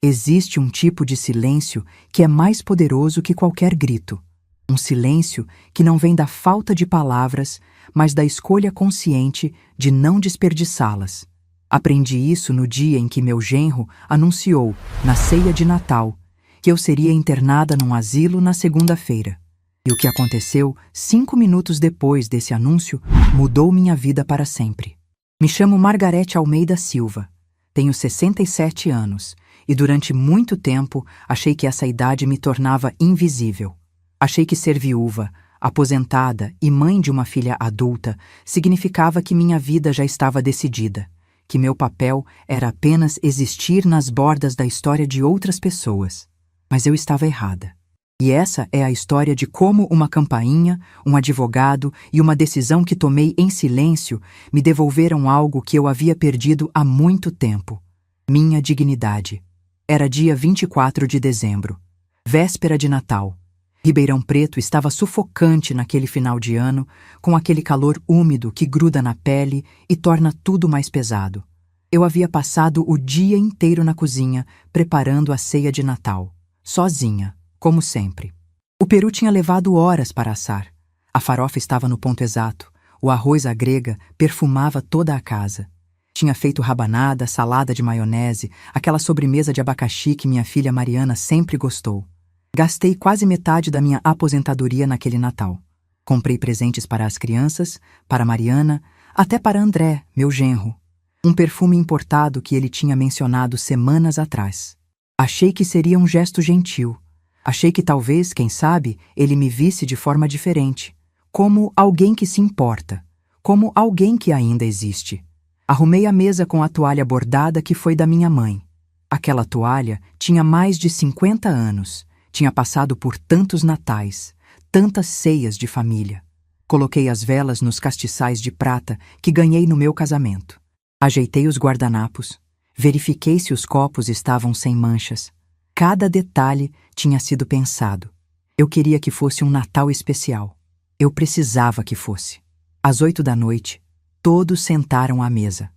Existe um tipo de silêncio que é mais poderoso que qualquer grito. Um silêncio que não vem da falta de palavras, mas da escolha consciente de não desperdiçá-las. Aprendi isso no dia em que meu genro anunciou, na ceia de Natal, que eu seria internada num asilo na segunda-feira. E o que aconteceu 5 minutos depois desse anúncio mudou minha vida para sempre. Me chamo Margarete Almeida Silva. Tenho 67 anos e durante muito tempo achei que essa idade me tornava invisível. Achei que ser viúva, aposentada e mãe de uma filha adulta significava que minha vida já estava decidida, que meu papel era apenas existir nas bordas da história de outras pessoas. Mas eu estava errada. E essa é a história de como uma campainha, um advogado e uma decisão que tomei em silêncio me devolveram algo que eu havia perdido há muito tempo: minha dignidade. Era dia 24 de dezembro, véspera de Natal. Ribeirão Preto estava sufocante naquele final de ano, com aquele calor úmido que gruda na pele e torna tudo mais pesado. Eu havia passado o dia inteiro na cozinha, preparando a ceia de Natal, sozinha, como sempre. O peru tinha levado horas para assar. A farofa estava no ponto exato. O arroz à grega perfumava toda a casa. Tinha feito rabanada, salada de maionese, aquela sobremesa de abacaxi que minha filha Mariana sempre gostou. Gastei quase metade da minha aposentadoria naquele Natal. Comprei presentes para as crianças, para Mariana, até para André, meu genro. Um perfume importado que ele tinha mencionado semanas atrás. Achei que seria um gesto gentil. Achei que talvez, quem sabe, ele me visse de forma diferente. Como alguém que se importa. Como alguém que ainda existe. Arrumei a mesa com a toalha bordada que foi da minha mãe. Aquela toalha tinha mais de 50 anos. Tinha passado por tantos natais, tantas ceias de família. Coloquei as velas nos castiçais de prata que ganhei no meu casamento. Ajeitei os guardanapos. Verifiquei se os copos estavam sem manchas. Cada detalhe tinha sido pensado. Eu queria que fosse um Natal especial. Eu precisava que fosse. Às 8 da noite, todos sentaram à mesa.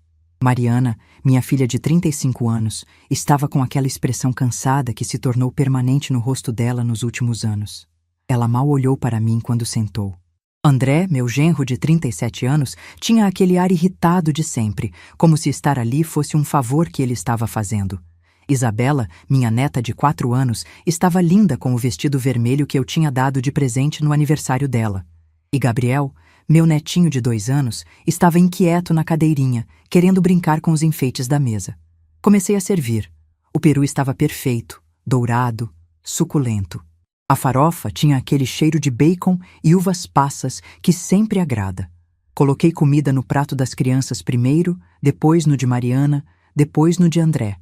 Mariana, minha filha de 35 anos, estava com aquela expressão cansada que se tornou permanente no rosto dela nos últimos anos. Ela mal olhou para mim quando sentou. André, meu genro de 37 anos, tinha aquele ar irritado de sempre, como se estar ali fosse um favor que ele estava fazendo. Isabela, minha neta de 4 anos, estava linda com o vestido vermelho que eu tinha dado de presente no aniversário dela. E Gabriel, meu netinho de 2 anos, estava inquieto na cadeirinha, querendo brincar com os enfeites da mesa. Comecei a servir. O peru estava perfeito, dourado, suculento. A farofa tinha aquele cheiro de bacon e uvas passas que sempre agrada. Coloquei comida no prato das crianças primeiro, depois no de Mariana, depois no de André.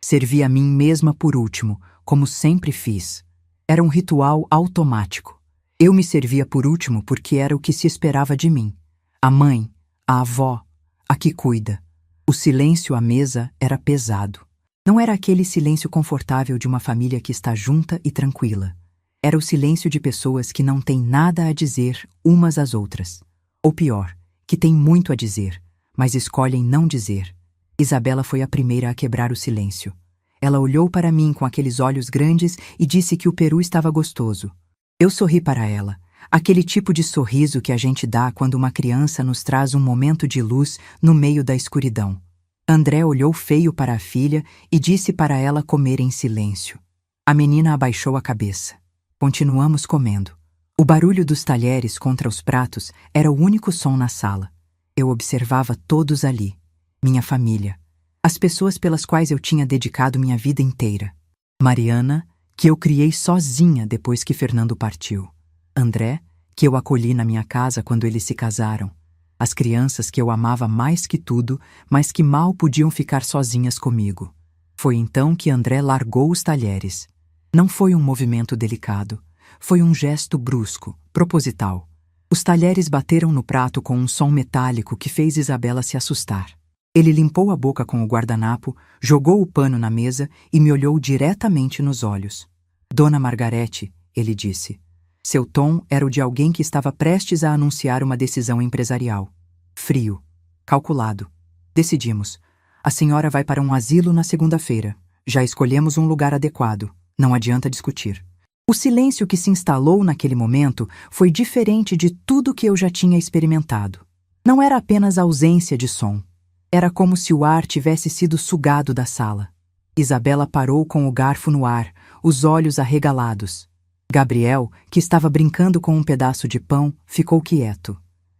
Servi a mim mesma por último, como sempre fiz. Era um ritual automático. Eu me servia por último porque era o que se esperava de mim. A mãe, a avó, a que cuida. O silêncio à mesa era pesado. Não era aquele silêncio confortável de uma família que está junta e tranquila. Era o silêncio de pessoas que não têm nada a dizer umas às outras. Ou pior, que têm muito a dizer, mas escolhem não dizer. Isabela foi a primeira a quebrar o silêncio. Ela olhou para mim com aqueles olhos grandes e disse que o peru estava gostoso. Eu sorri para ela, aquele tipo de sorriso que a gente dá quando uma criança nos traz um momento de luz no meio da escuridão. André olhou feio para a filha e disse para ela comer em silêncio. A menina abaixou a cabeça. Continuamos comendo. O barulho dos talheres contra os pratos era o único som na sala. Eu observava todos ali. Minha família. As pessoas pelas quais eu tinha dedicado minha vida inteira. Mariana, que eu criei sozinha depois que Fernando partiu. André, que eu acolhi na minha casa quando eles se casaram. As crianças que eu amava mais que tudo, mas que mal podiam ficar sozinhas comigo. Foi então que André largou os talheres. Não foi um movimento delicado. Foi um gesto brusco, proposital. Os talheres bateram no prato com um som metálico que fez Isabela se assustar. Ele limpou a boca com o guardanapo, jogou o pano na mesa e me olhou diretamente nos olhos. Dona Margarete, ele disse. Seu tom era o de alguém que estava prestes a anunciar uma decisão empresarial. Frio. Calculado. Decidimos. A senhora vai para um asilo na segunda-feira. Já escolhemos um lugar adequado. Não adianta discutir. O silêncio que se instalou naquele momento foi diferente de tudo que eu já tinha experimentado. Não era apenas ausência de som. Era como se o ar tivesse sido sugado da sala. Isabela parou com o garfo no ar, os olhos arregalados. Gabriel, que estava brincando com um pedaço de pão, ficou quieto.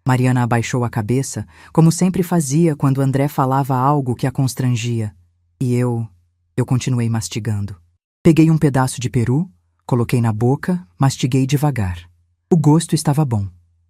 Mariana abaixou a cabeça, como sempre fazia quando André falava algo que a constrangia. E eu continuei mastigando. Peguei um pedaço de peru, coloquei na boca, mastiguei devagar. O gosto estava bom.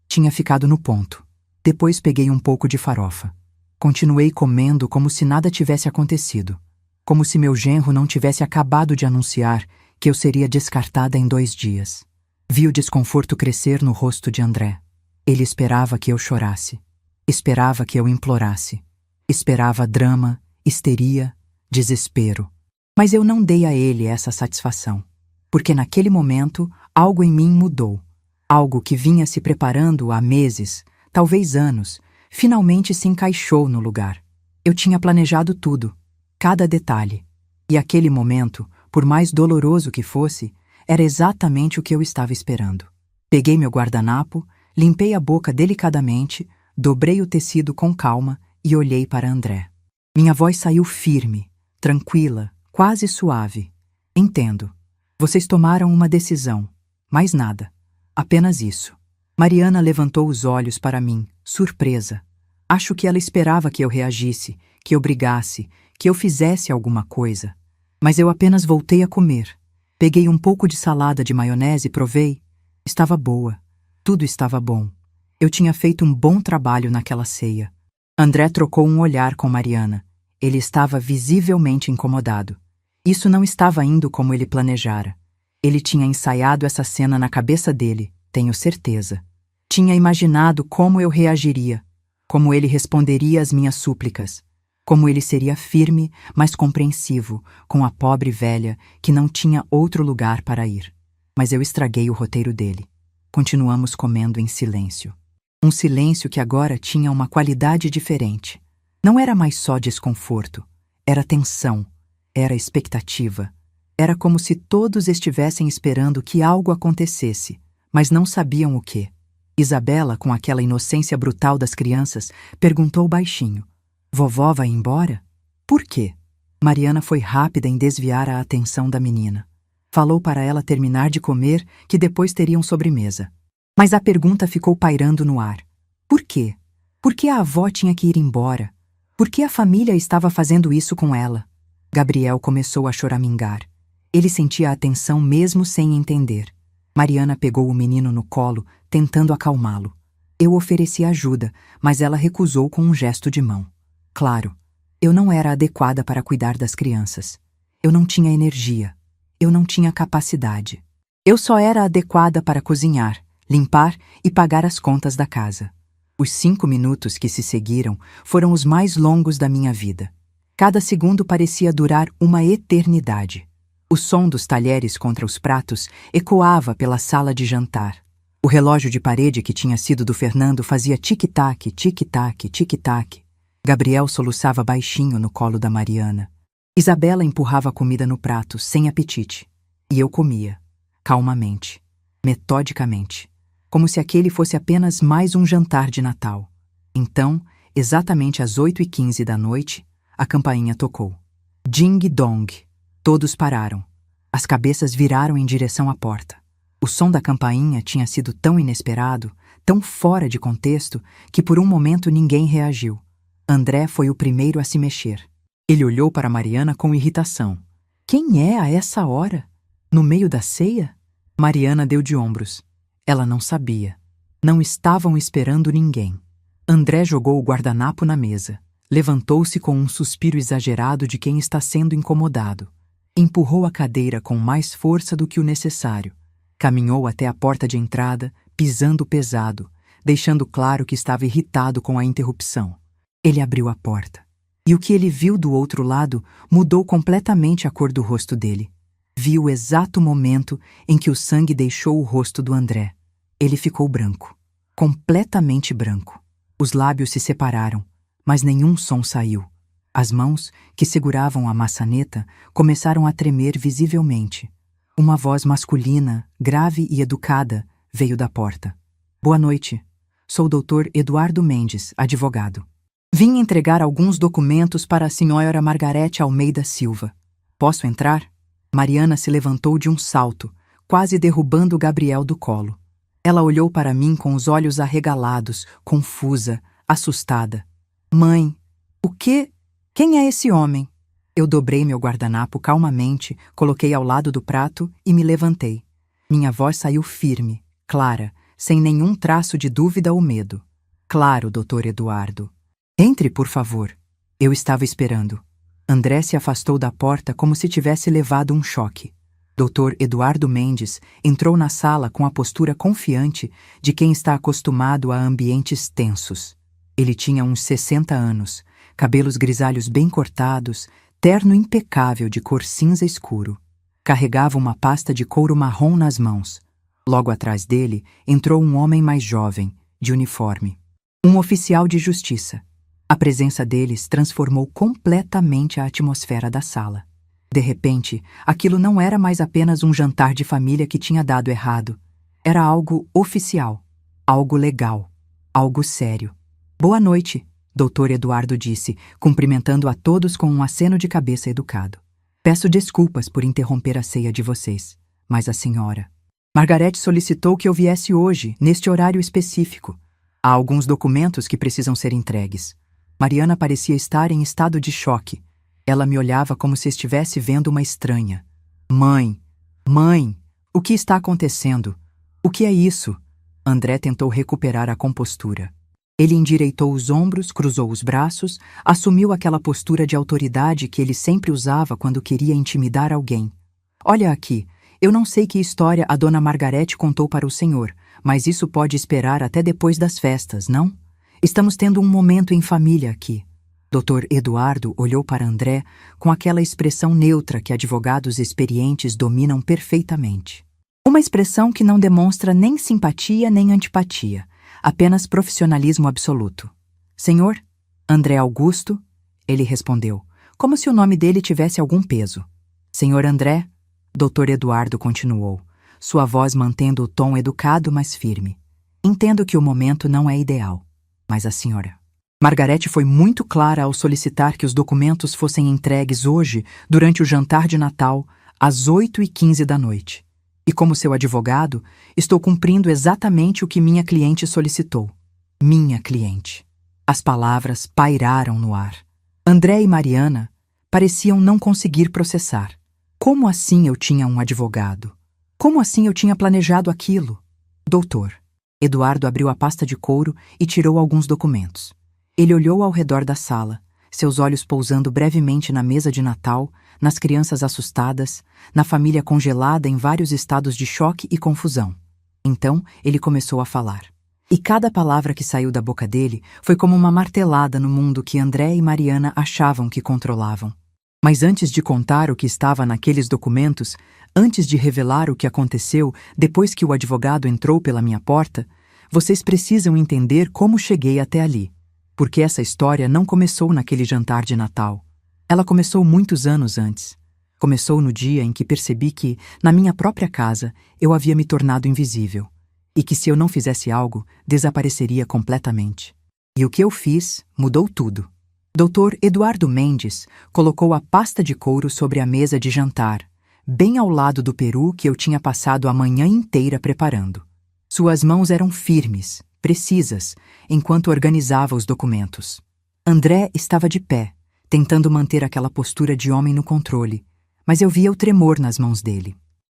Tinha ficado no ponto. Depois peguei um pouco de farofa. Continuei comendo como se nada tivesse acontecido. Como se meu genro não tivesse acabado de anunciar que eu seria descartada em 2 dias. Vi o desconforto crescer no rosto de André. Ele esperava que eu chorasse. Esperava que eu implorasse. Esperava drama, histeria, desespero. Mas eu não dei a ele essa satisfação. Porque naquele momento, algo em mim mudou. Algo que vinha se preparando há meses, talvez anos, finalmente se encaixou no lugar. Eu tinha planejado tudo, cada detalhe. E aquele momento, por mais doloroso que fosse, era exatamente o que eu estava esperando. Peguei meu guardanapo, limpei a boca delicadamente, dobrei o tecido com calma e olhei para André. Minha voz saiu firme, tranquila, quase suave. Entendo. Vocês tomaram uma decisão. Mais nada. Apenas isso. Mariana levantou os olhos para mim, surpresa. Acho que ela esperava que eu reagisse, que eu brigasse, que eu fizesse alguma coisa. Mas eu apenas voltei a comer. Peguei um pouco de salada de maionese e provei. Estava boa. Tudo estava bom. Eu tinha feito um bom trabalho naquela ceia. André trocou um olhar com Mariana. Ele estava visivelmente incomodado. Isso não estava indo como ele planejara. Ele tinha ensaiado essa cena na cabeça dele, tenho certeza. Tinha imaginado como eu reagiria, como ele responderia às minhas súplicas, como ele seria firme, mas compreensivo, com a pobre velha que não tinha outro lugar para ir. Mas eu estraguei o roteiro dele. Continuamos comendo em silêncio. Um silêncio que agora tinha uma qualidade diferente. Não era mais só desconforto, era tensão, era expectativa. Era como se todos estivessem esperando que algo acontecesse, mas não sabiam o quê. Isabela, com aquela inocência brutal das crianças, perguntou baixinho: "Vovó vai embora? Por quê?" Mariana foi rápida em desviar a atenção da menina. Falou para ela terminar de comer, que depois teriam sobremesa. Mas a pergunta ficou pairando no ar. Por quê? Por que a avó tinha que ir embora? Por que a família estava fazendo isso com ela? Gabriel começou a choramingar. Ele sentia a tensão mesmo sem entender. Mariana pegou o menino no colo, tentando acalmá-lo. Eu ofereci ajuda, mas ela recusou com um gesto de mão. Claro, eu não era adequada para cuidar das crianças. Eu não tinha energia. Eu não tinha capacidade. Eu só era adequada para cozinhar, limpar e pagar as contas da casa. Os 5 minutos que se seguiram foram os mais longos da minha vida. Cada segundo parecia durar uma eternidade. O som dos talheres contra os pratos ecoava pela sala de jantar. O relógio de parede que tinha sido do Fernando fazia tic-tac, tic-tac, tic-tac. Gabriel soluçava baixinho no colo da Mariana. Isabela empurrava a comida no prato, sem apetite. E eu comia, calmamente, metodicamente, como se aquele fosse apenas mais um jantar de Natal. Então, exatamente às 8h15 da noite, a campainha tocou. Ding-dong. Todos pararam. As cabeças viraram em direção à porta. O som da campainha tinha sido tão inesperado, tão fora de contexto, que por um momento ninguém reagiu. André foi o primeiro a se mexer. Ele olhou para Mariana com irritação. Quem é a essa hora? No meio da ceia? Mariana deu de ombros. Ela não sabia. Não estavam esperando ninguém. André jogou o guardanapo na mesa. Levantou-se com um suspiro exagerado de quem está sendo incomodado. Empurrou a cadeira com mais força do que o necessário. Caminhou até a porta de entrada, pisando pesado, deixando claro que estava irritado com a interrupção. Ele abriu a porta. E o que ele viu do outro lado mudou completamente a cor do rosto dele. Viu o exato momento em que o sangue deixou o rosto do André. Ele ficou branco. Completamente branco. Os lábios se separaram, mas nenhum som saiu. As mãos, que seguravam a maçaneta, começaram a tremer visivelmente. Uma voz masculina, grave e educada, veio da porta. Boa noite. Sou o Dr. Eduardo Mendes, advogado. Vim entregar alguns documentos para a senhora Margarete Almeida Silva. Posso entrar? Mariana se levantou de um salto, quase derrubando Gabriel do colo. Ela olhou para mim com os olhos arregalados, confusa, assustada. Mãe, o quê? Quem é esse homem? Eu dobrei meu guardanapo calmamente, coloquei ao lado do prato e me levantei. Minha voz saiu firme, clara, sem nenhum traço de dúvida ou medo. Claro, Dr. Eduardo. Entre, por favor. Eu estava esperando. André se afastou da porta como se tivesse levado um choque. Dr. Eduardo Mendes entrou na sala com a postura confiante de quem está acostumado a ambientes tensos. Ele tinha uns 60 anos, cabelos grisalhos bem cortados, terno impecável de cor cinza escuro. Carregava uma pasta de couro marrom nas mãos. Logo atrás dele entrou um homem mais jovem, de uniforme. Um oficial de justiça. A presença deles transformou completamente a atmosfera da sala. De repente, aquilo não era mais apenas um jantar de família que tinha dado errado. Era algo oficial, algo legal, algo sério. Boa noite, Dr. Eduardo disse, cumprimentando a todos com um aceno de cabeça educado. Peço desculpas por interromper a ceia de vocês, mas a senhora... Margarete solicitou que eu viesse hoje, neste horário específico. Há alguns documentos que precisam ser entregues. Mariana parecia estar em estado de choque. Ela me olhava como se estivesse vendo uma estranha. Mãe, o que está acontecendo? O que é isso? André tentou recuperar a compostura. Ele endireitou os ombros, cruzou os braços, assumiu aquela postura de autoridade que ele sempre usava quando queria intimidar alguém. Olha aqui, eu não sei que história a dona Margarete contou para o senhor, mas isso pode esperar até depois das festas, não? Estamos tendo um momento em família aqui. Dr. Eduardo olhou para André com aquela expressão neutra que advogados experientes dominam perfeitamente. Uma expressão que não demonstra nem simpatia nem antipatia, apenas profissionalismo absoluto. Senhor? André Augusto? Ele respondeu, como se o nome dele tivesse algum peso. Senhor André? Dr. Eduardo continuou, sua voz mantendo o tom educado, mas firme. Entendo que o momento não é ideal, mas a senhora... Margarete foi muito clara ao solicitar que os documentos fossem entregues hoje, durante o jantar de Natal, às 8h15 da noite. E como seu advogado, estou cumprindo exatamente o que minha cliente solicitou. Minha cliente. As palavras pairaram no ar. André e Mariana pareciam não conseguir processar. Como assim eu tinha um advogado? Como assim eu tinha planejado aquilo? Doutor. Eduardo abriu a pasta de couro e tirou alguns documentos. Ele olhou ao redor da sala, seus olhos pousando brevemente na mesa de Natal, nas crianças assustadas, na família congelada em vários estados de choque e confusão. Então, ele começou a falar. E cada palavra que saiu da boca dele foi como uma martelada no mundo que André e Mariana achavam que controlavam. Mas antes de contar o que estava naqueles documentos, antes de revelar o que aconteceu depois que o advogado entrou pela minha porta, vocês precisam entender como cheguei até ali. Porque essa história não começou naquele jantar de Natal. Ela começou muitos anos antes. Começou no dia em que percebi que, na minha própria casa, eu havia me tornado invisível. E que se eu não fizesse algo, desapareceria completamente. E o que eu fiz mudou tudo. Dr. Eduardo Mendes colocou a pasta de couro sobre a mesa de jantar, bem ao lado do peru que eu tinha passado a manhã inteira preparando. Suas mãos eram firmes, precisas, enquanto organizava os documentos. André estava de pé, tentando manter aquela postura de homem no controle, mas eu via o tremor nas mãos dele.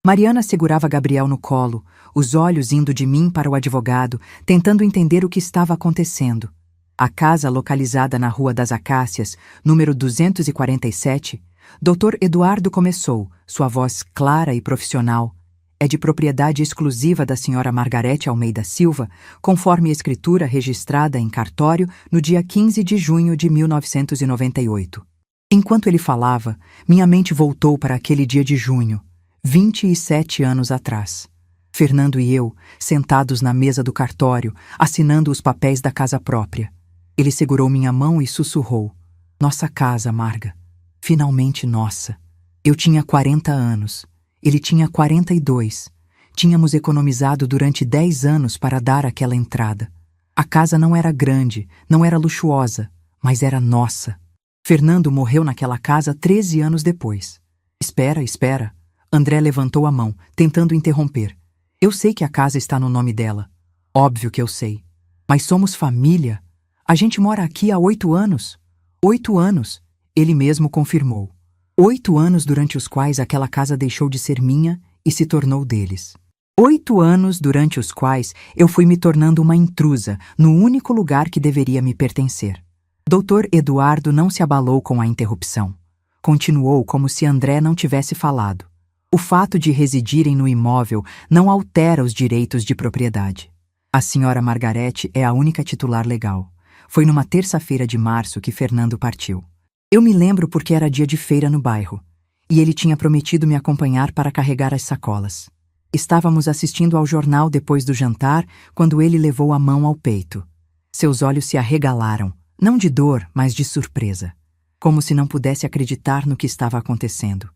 Mariana segurava Gabriel no colo, os olhos indo de mim para o advogado, tentando entender o que estava acontecendo. A casa localizada na Rua das Acácias, número 247, Dr. Eduardo começou, sua voz clara e profissional, é de propriedade exclusiva da senhora Margarete Almeida Silva, conforme a escritura registrada em cartório no dia 15 de junho de 1998. Enquanto ele falava, minha mente voltou para aquele dia de junho, 27 anos atrás. Fernando e eu, sentados na mesa do cartório, assinando os papéis da casa própria. Ele segurou minha mão e sussurrou. Nossa casa, Marga. Finalmente nossa. Eu tinha 40 anos. Ele tinha 42. Tínhamos economizado durante 10 anos para dar aquela entrada. A casa não era grande, não era luxuosa, mas era nossa. Fernando morreu naquela casa 13 anos depois. Espera, espera. André levantou a mão, tentando interromper. Eu sei que a casa está no nome dela. Óbvio que eu sei. Mas somos família. A gente mora aqui há 8 anos. 8 anos, ele mesmo confirmou. 8 anos durante os quais aquela casa deixou de ser minha e se tornou deles. 8 anos durante os quais eu fui me tornando uma intrusa no único lugar que deveria me pertencer. Dr. Eduardo não se abalou com a interrupção. Continuou como se André não tivesse falado. O fato de residirem no imóvel não altera os direitos de propriedade. A senhora Margarete é a única titular legal. Foi numa terça-feira de março que Fernando partiu. Eu me lembro porque era dia de feira no bairro, e ele tinha prometido me acompanhar para carregar as sacolas. Estávamos assistindo ao jornal depois do jantar, quando ele levou a mão ao peito. Seus olhos se arregalaram, não de dor, mas de surpresa, como se não pudesse acreditar no que estava acontecendo.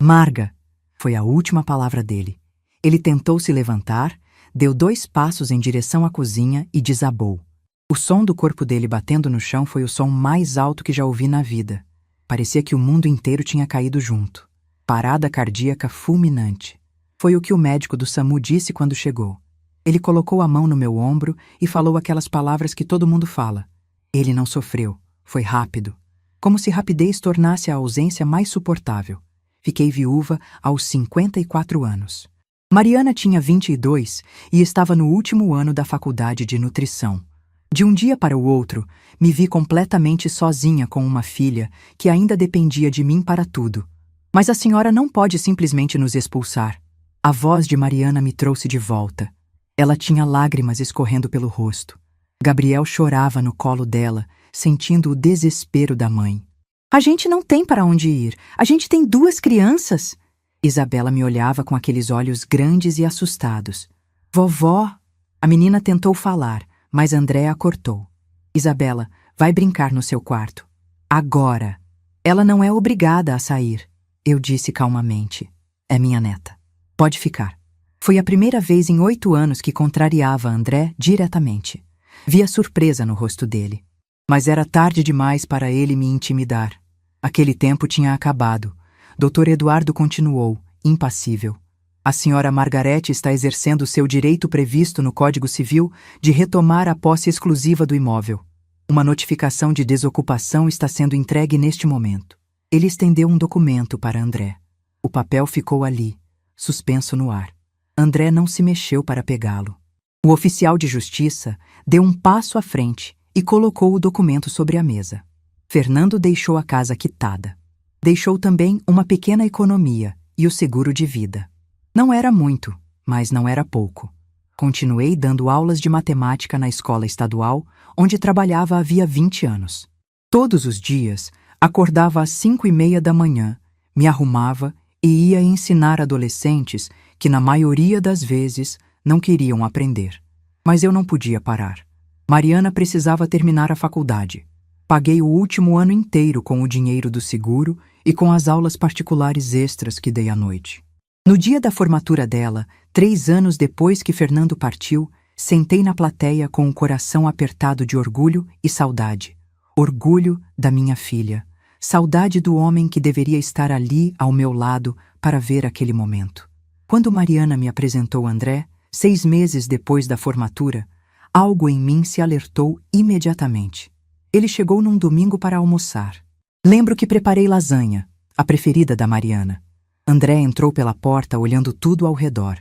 Marga, foi a última palavra dele. Ele tentou se levantar, deu 2 passos em direção à cozinha e desabou. O som do corpo dele batendo no chão foi o som mais alto que já ouvi na vida. Parecia que o mundo inteiro tinha caído junto. Parada cardíaca fulminante. Foi o que o médico do SAMU disse quando chegou. Ele colocou a mão no meu ombro e falou aquelas palavras que todo mundo fala. Ele não sofreu. Foi rápido. Como se rapidez tornasse a ausência mais suportável. Fiquei viúva aos 54 anos. Mariana tinha 22 e estava no último ano da faculdade de nutrição. De um dia para o outro, me vi completamente sozinha com uma filha que ainda dependia de mim para tudo. Mas a senhora não pode simplesmente nos expulsar. A voz de Mariana me trouxe de volta. Ela tinha lágrimas escorrendo pelo rosto. Gabriel chorava no colo dela, sentindo o desespero da mãe. A gente não tem para onde ir. A gente tem 2 crianças. Isabela me olhava com aqueles olhos grandes e assustados. Vovó! A menina tentou falar, mas André a cortou. Isabela, vai brincar no seu quarto. Agora. Ela não é obrigada a sair. Eu disse calmamente. É minha neta. Pode ficar. Foi a primeira vez em 8 anos que contrariava André diretamente. Vi a surpresa no rosto dele. Mas era tarde demais para ele me intimidar. Aquele tempo tinha acabado. Dr. Eduardo continuou, impassível. A senhora Margarete está exercendo seu direito previsto no Código Civil de retomar a posse exclusiva do imóvel. Uma notificação de desocupação está sendo entregue neste momento. Ele estendeu um documento para André. O papel ficou ali, suspenso no ar. André não se mexeu para pegá-lo. O oficial de justiça deu um passo à frente e colocou o documento sobre a mesa. Fernando deixou a casa quitada. Deixou também uma pequena economia e o seguro de vida. Não era muito, mas não era pouco. Continuei dando aulas de matemática na escola estadual, onde trabalhava havia 20 anos. Todos os dias, acordava às 5:30 da manhã, me arrumava e ia ensinar adolescentes que, na maioria das vezes, não queriam aprender. Mas eu não podia parar. Mariana precisava terminar a faculdade. Paguei o último ano inteiro com o dinheiro do seguro e com as aulas particulares extras que dei à noite. No dia da formatura dela, 3 anos depois que Fernando partiu, sentei na plateia com o coração apertado de orgulho e saudade. Orgulho da minha filha. Saudade do homem que deveria estar ali ao meu lado para ver aquele momento. Quando Mariana me apresentou André, 6 meses depois da formatura, algo em mim se alertou imediatamente. Ele chegou num domingo para almoçar. Lembro que preparei lasanha, a preferida da Mariana. André entrou pela porta olhando tudo ao redor.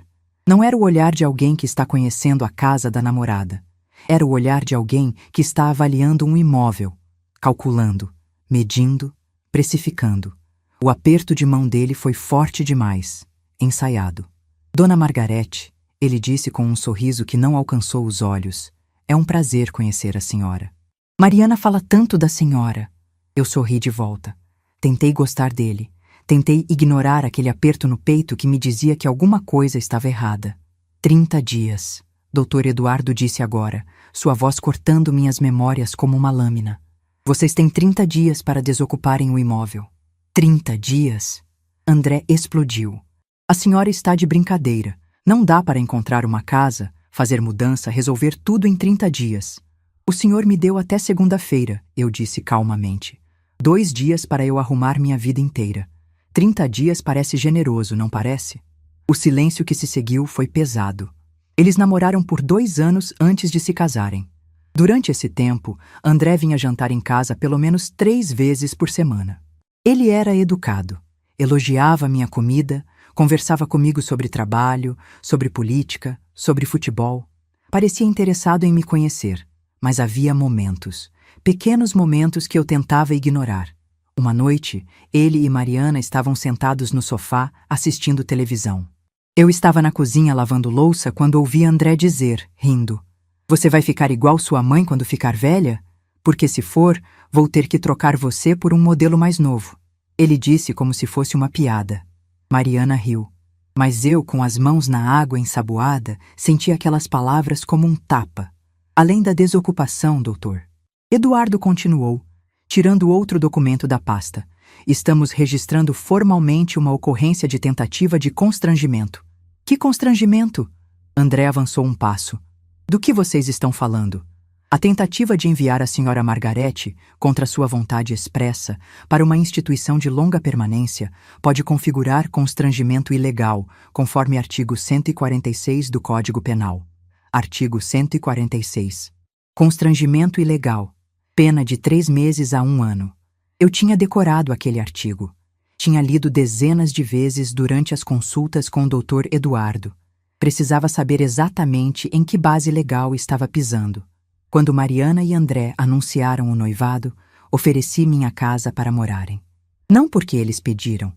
Não era o olhar de alguém que está conhecendo a casa da namorada. Era o olhar de alguém que está avaliando um imóvel, calculando, medindo, precificando. O aperto de mão dele foi forte demais, ensaiado. Dona Margarete, ele disse com um sorriso que não alcançou os olhos. É um prazer conhecer a senhora. Mariana fala tanto da senhora. Eu sorri de volta. Tentei gostar dele. Tentei ignorar aquele aperto no peito que me dizia que alguma coisa estava errada. 30 dias, Dr. Eduardo disse agora, sua voz cortando minhas memórias como uma lâmina. Vocês têm 30 dias para desocuparem o imóvel. 30 dias? André explodiu. A senhora está de brincadeira. Não dá para encontrar uma casa, fazer mudança, resolver tudo em 30 dias. O senhor me deu até segunda-feira, eu disse calmamente. 2 dias para eu arrumar minha vida inteira. 30 dias parece generoso, não parece? O silêncio que se seguiu foi pesado. Eles namoraram por 2 anos antes de se casarem. Durante esse tempo, André vinha jantar em casa pelo menos 3 vezes por semana. Ele era educado, elogiava minha comida, conversava comigo sobre trabalho, sobre política, sobre futebol. Parecia interessado em me conhecer, mas havia momentos, pequenos momentos que eu tentava ignorar. Uma noite, ele e Mariana estavam sentados no sofá assistindo televisão. Eu estava na cozinha lavando louça quando ouvi André dizer, rindo: "Você vai ficar igual sua mãe quando ficar velha? Porque se for, vou ter que trocar você por um modelo mais novo." Ele disse como se fosse uma piada. Mariana riu. Mas eu, com as mãos na água ensaboada, senti aquelas palavras como um tapa. "Além da desocupação, doutor." Eduardo continuou, tirando outro documento da pasta. "Estamos registrando formalmente uma ocorrência de tentativa de constrangimento." "Que constrangimento?" André avançou um passo. "Do que vocês estão falando?" "A tentativa de enviar a senhora Margarete, contra sua vontade expressa, para uma instituição de longa permanência, pode configurar constrangimento ilegal, conforme artigo 146 do Código Penal." Artigo 146. Constrangimento ilegal. Pena de 3 meses a 1 ano. Eu tinha decorado aquele artigo. Tinha lido dezenas de vezes durante as consultas com o Dr. Eduardo. Precisava saber exatamente em que base legal estava pisando. Quando Mariana e André anunciaram o noivado, ofereci minha casa para morarem. Não porque eles pediram,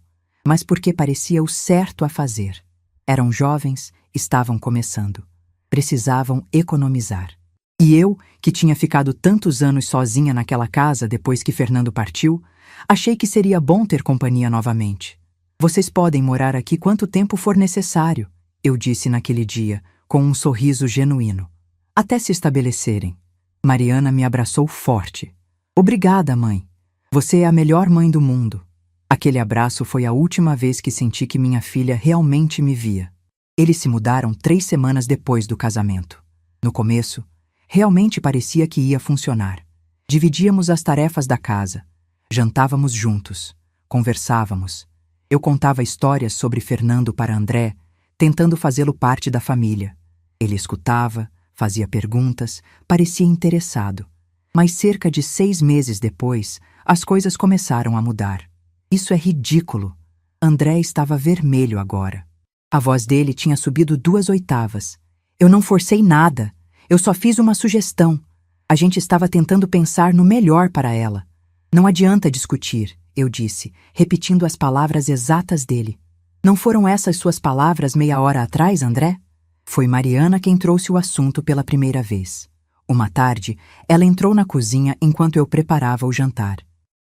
mas porque parecia o certo a fazer. Eram jovens, estavam começando. Precisavam economizar. E eu, que tinha ficado tantos anos sozinha naquela casa depois que Fernando partiu, achei que seria bom ter companhia novamente. "Vocês podem morar aqui quanto tempo for necessário", eu disse naquele dia, com um sorriso genuíno. "Até se estabelecerem." Mariana me abraçou forte. "Obrigada, mãe. Você é a melhor mãe do mundo." Aquele abraço foi a última vez que senti que minha filha realmente me via. Eles se mudaram 3 semanas depois do casamento. No começo, realmente parecia que ia funcionar. Dividíamos as tarefas da casa. Jantávamos juntos. Conversávamos. Eu contava histórias sobre Fernando para André, tentando fazê-lo parte da família. Ele escutava, fazia perguntas, parecia interessado. Mas cerca de 6 meses depois, as coisas começaram a mudar. "Isso é ridículo." André estava vermelho agora. A voz dele tinha subido 2 oitavas. "Eu não forcei nada. Eu só fiz uma sugestão. A gente estava tentando pensar no melhor para ela." "Não adianta discutir", eu disse, repetindo as palavras exatas dele. "Não foram essas suas palavras meia hora atrás, André?" Foi Mariana quem trouxe o assunto pela primeira vez. Uma tarde, ela entrou na cozinha enquanto eu preparava o jantar.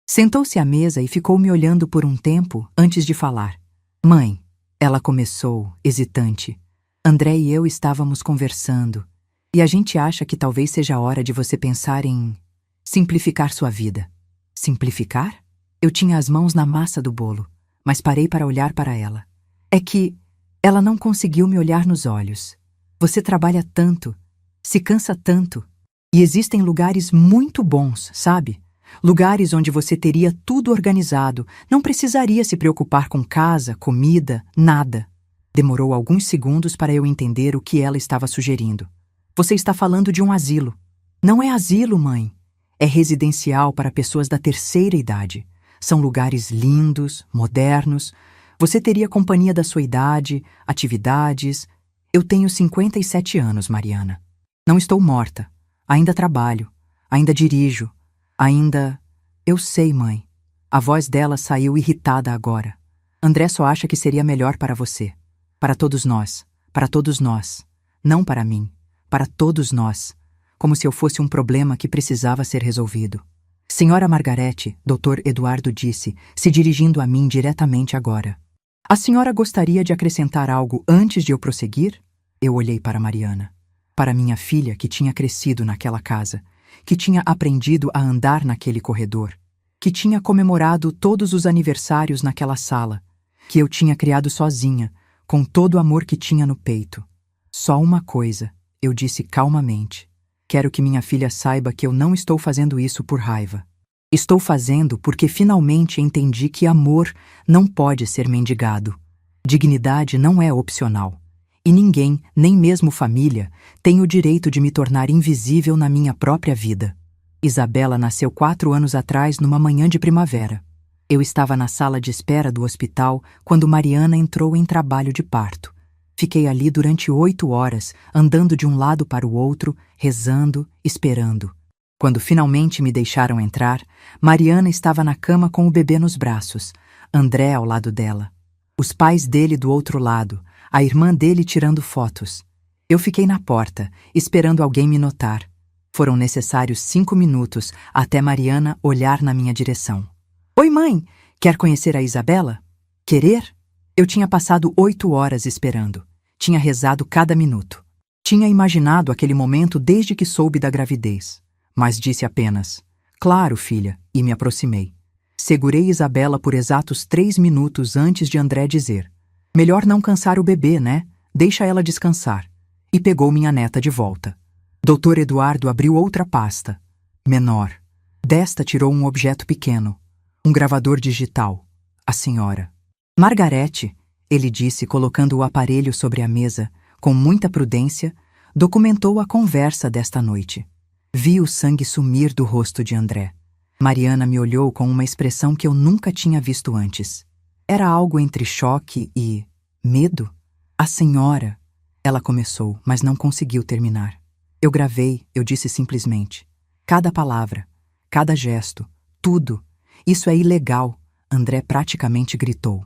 Sentou-se à mesa e ficou me olhando por um tempo antes de falar. "Mãe", ela começou, hesitante. "André e eu estávamos conversando, e a gente acha que talvez seja a hora de você pensar em simplificar sua vida." "Simplificar?" Eu tinha as mãos na massa do bolo, mas parei para olhar para ela. "É que..." Ela não conseguiu me olhar nos olhos. "Você trabalha tanto, se cansa tanto, e existem lugares muito bons, sabe? Lugares onde você teria tudo organizado, não precisaria se preocupar com casa, comida, nada." Demorou alguns segundos para eu entender o que ela estava sugerindo. "Você está falando de um asilo." "Não é asilo, mãe. É residencial para pessoas da terceira idade. São lugares lindos, modernos. Você teria companhia da sua idade, atividades. Eu tenho 57 anos, Mariana. Não estou morta. Ainda trabalho. Ainda dirijo. Ainda..." "Eu sei, mãe." A voz dela saiu irritada agora. "André só acha que seria melhor para você. Para todos nós. Para todos nós. Não para mim. Para todos nós. Como se eu fosse um problema que precisava ser resolvido." "Senhora Margarete", Dr. Eduardo disse, se dirigindo a mim diretamente agora. "A senhora gostaria de acrescentar algo antes de eu prosseguir?" Eu olhei para Mariana. Para minha filha, que tinha crescido naquela casa, que tinha aprendido a andar naquele corredor, que tinha comemorado todos os aniversários naquela sala, que eu tinha criado sozinha, com todo o amor que tinha no peito. Só uma coisa, eu disse calmamente. Quero que minha filha saiba que eu não estou fazendo isso por raiva. Estou fazendo porque finalmente entendi que amor não pode ser mendigado. Dignidade não é opcional. E ninguém, nem mesmo família, tem o direito de me tornar invisível na minha própria vida. Isabela nasceu 4 anos atrás numa manhã de primavera. Eu estava na sala de espera do hospital quando Mariana entrou em trabalho de parto. Fiquei ali durante 8 horas, andando de um lado para o outro, rezando, esperando. Quando finalmente me deixaram entrar, Mariana estava na cama com o bebê nos braços, André ao lado dela. Os pais dele do outro lado, a irmã dele tirando fotos. Eu fiquei na porta, esperando alguém me notar. Foram necessários 5 minutos até Mariana olhar na minha direção. Oi, mãe! Quer conhecer a Isabela? Querer? Eu tinha passado 8 horas esperando. Tinha rezado cada minuto. Tinha imaginado aquele momento desde que soube da gravidez. Mas disse apenas, claro, filha, e me aproximei. Segurei Isabela por exatos 3 minutos antes de André dizer, melhor não cansar o bebê, né? Deixa ela descansar. E pegou minha neta de volta. Dr. Eduardo abriu outra pasta, menor. Desta tirou um objeto pequeno, um gravador digital. A senhora. Margarete, ele disse colocando o aparelho sobre a mesa, com muita prudência, documentou a conversa desta noite. Vi o sangue sumir do rosto de André. Mariana me olhou com uma expressão que eu nunca tinha visto antes. Era algo entre choque e medo. A senhora... Ela começou, mas não conseguiu terminar. Eu gravei, eu disse simplesmente. Cada palavra, cada gesto, tudo. Isso é ilegal, André praticamente gritou.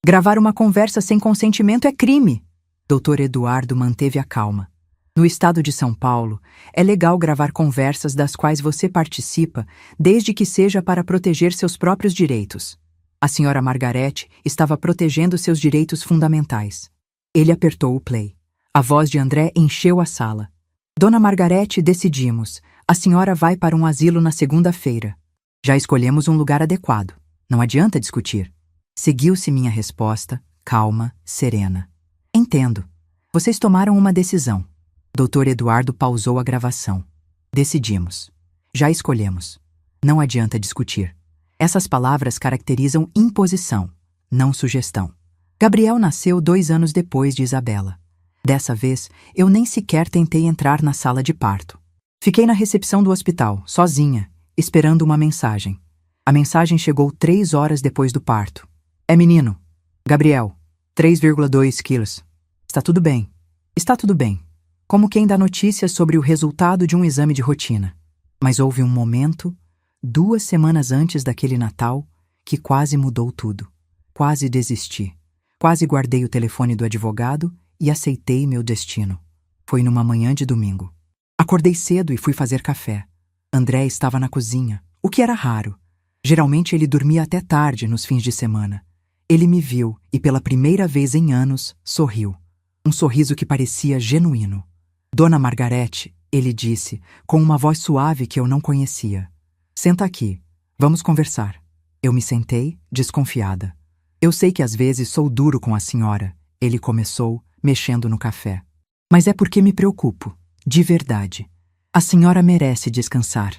Gravar uma conversa sem consentimento é crime. Dr. Eduardo manteve a calma. No estado de São Paulo, é legal gravar conversas das quais você participa, desde que seja para proteger seus próprios direitos. A senhora Margarete estava protegendo seus direitos fundamentais. Ele apertou o play. A voz de André encheu a sala. Dona Margarete, decidimos. A senhora vai para um asilo na segunda-feira. Já escolhemos um lugar adequado. Não adianta discutir. Seguiu-se minha resposta, calma, serena. Entendo. Vocês tomaram uma decisão. Dr. Eduardo pausou a gravação. Decidimos. Já escolhemos. Não adianta discutir. Essas palavras caracterizam imposição, não sugestão. Gabriel nasceu 2 anos depois de Isabela. Dessa vez, eu nem sequer tentei entrar na sala de parto. Fiquei na recepção do hospital, sozinha, esperando uma mensagem. A mensagem chegou 3 horas depois do parto. É menino. Gabriel, 3,2 quilos. Está tudo bem. Está tudo bem. Como quem dá notícias sobre o resultado de um exame de rotina. Mas houve um momento, 2 semanas antes daquele Natal, que quase mudou tudo. Quase desisti. Quase guardei o telefone do advogado e aceitei meu destino. Foi numa manhã de domingo. Acordei cedo e fui fazer café. André estava na cozinha, o que era raro. Geralmente ele dormia até tarde nos fins de semana. Ele me viu e pela primeira vez em anos sorriu. Um sorriso que parecia genuíno. Dona Margarete, ele disse, com uma voz suave que eu não conhecia. Senta aqui, vamos conversar. Eu me sentei, desconfiada. Eu sei que às vezes sou duro com a senhora, ele começou, mexendo no café. Mas é porque me preocupo, de verdade. A senhora merece descansar.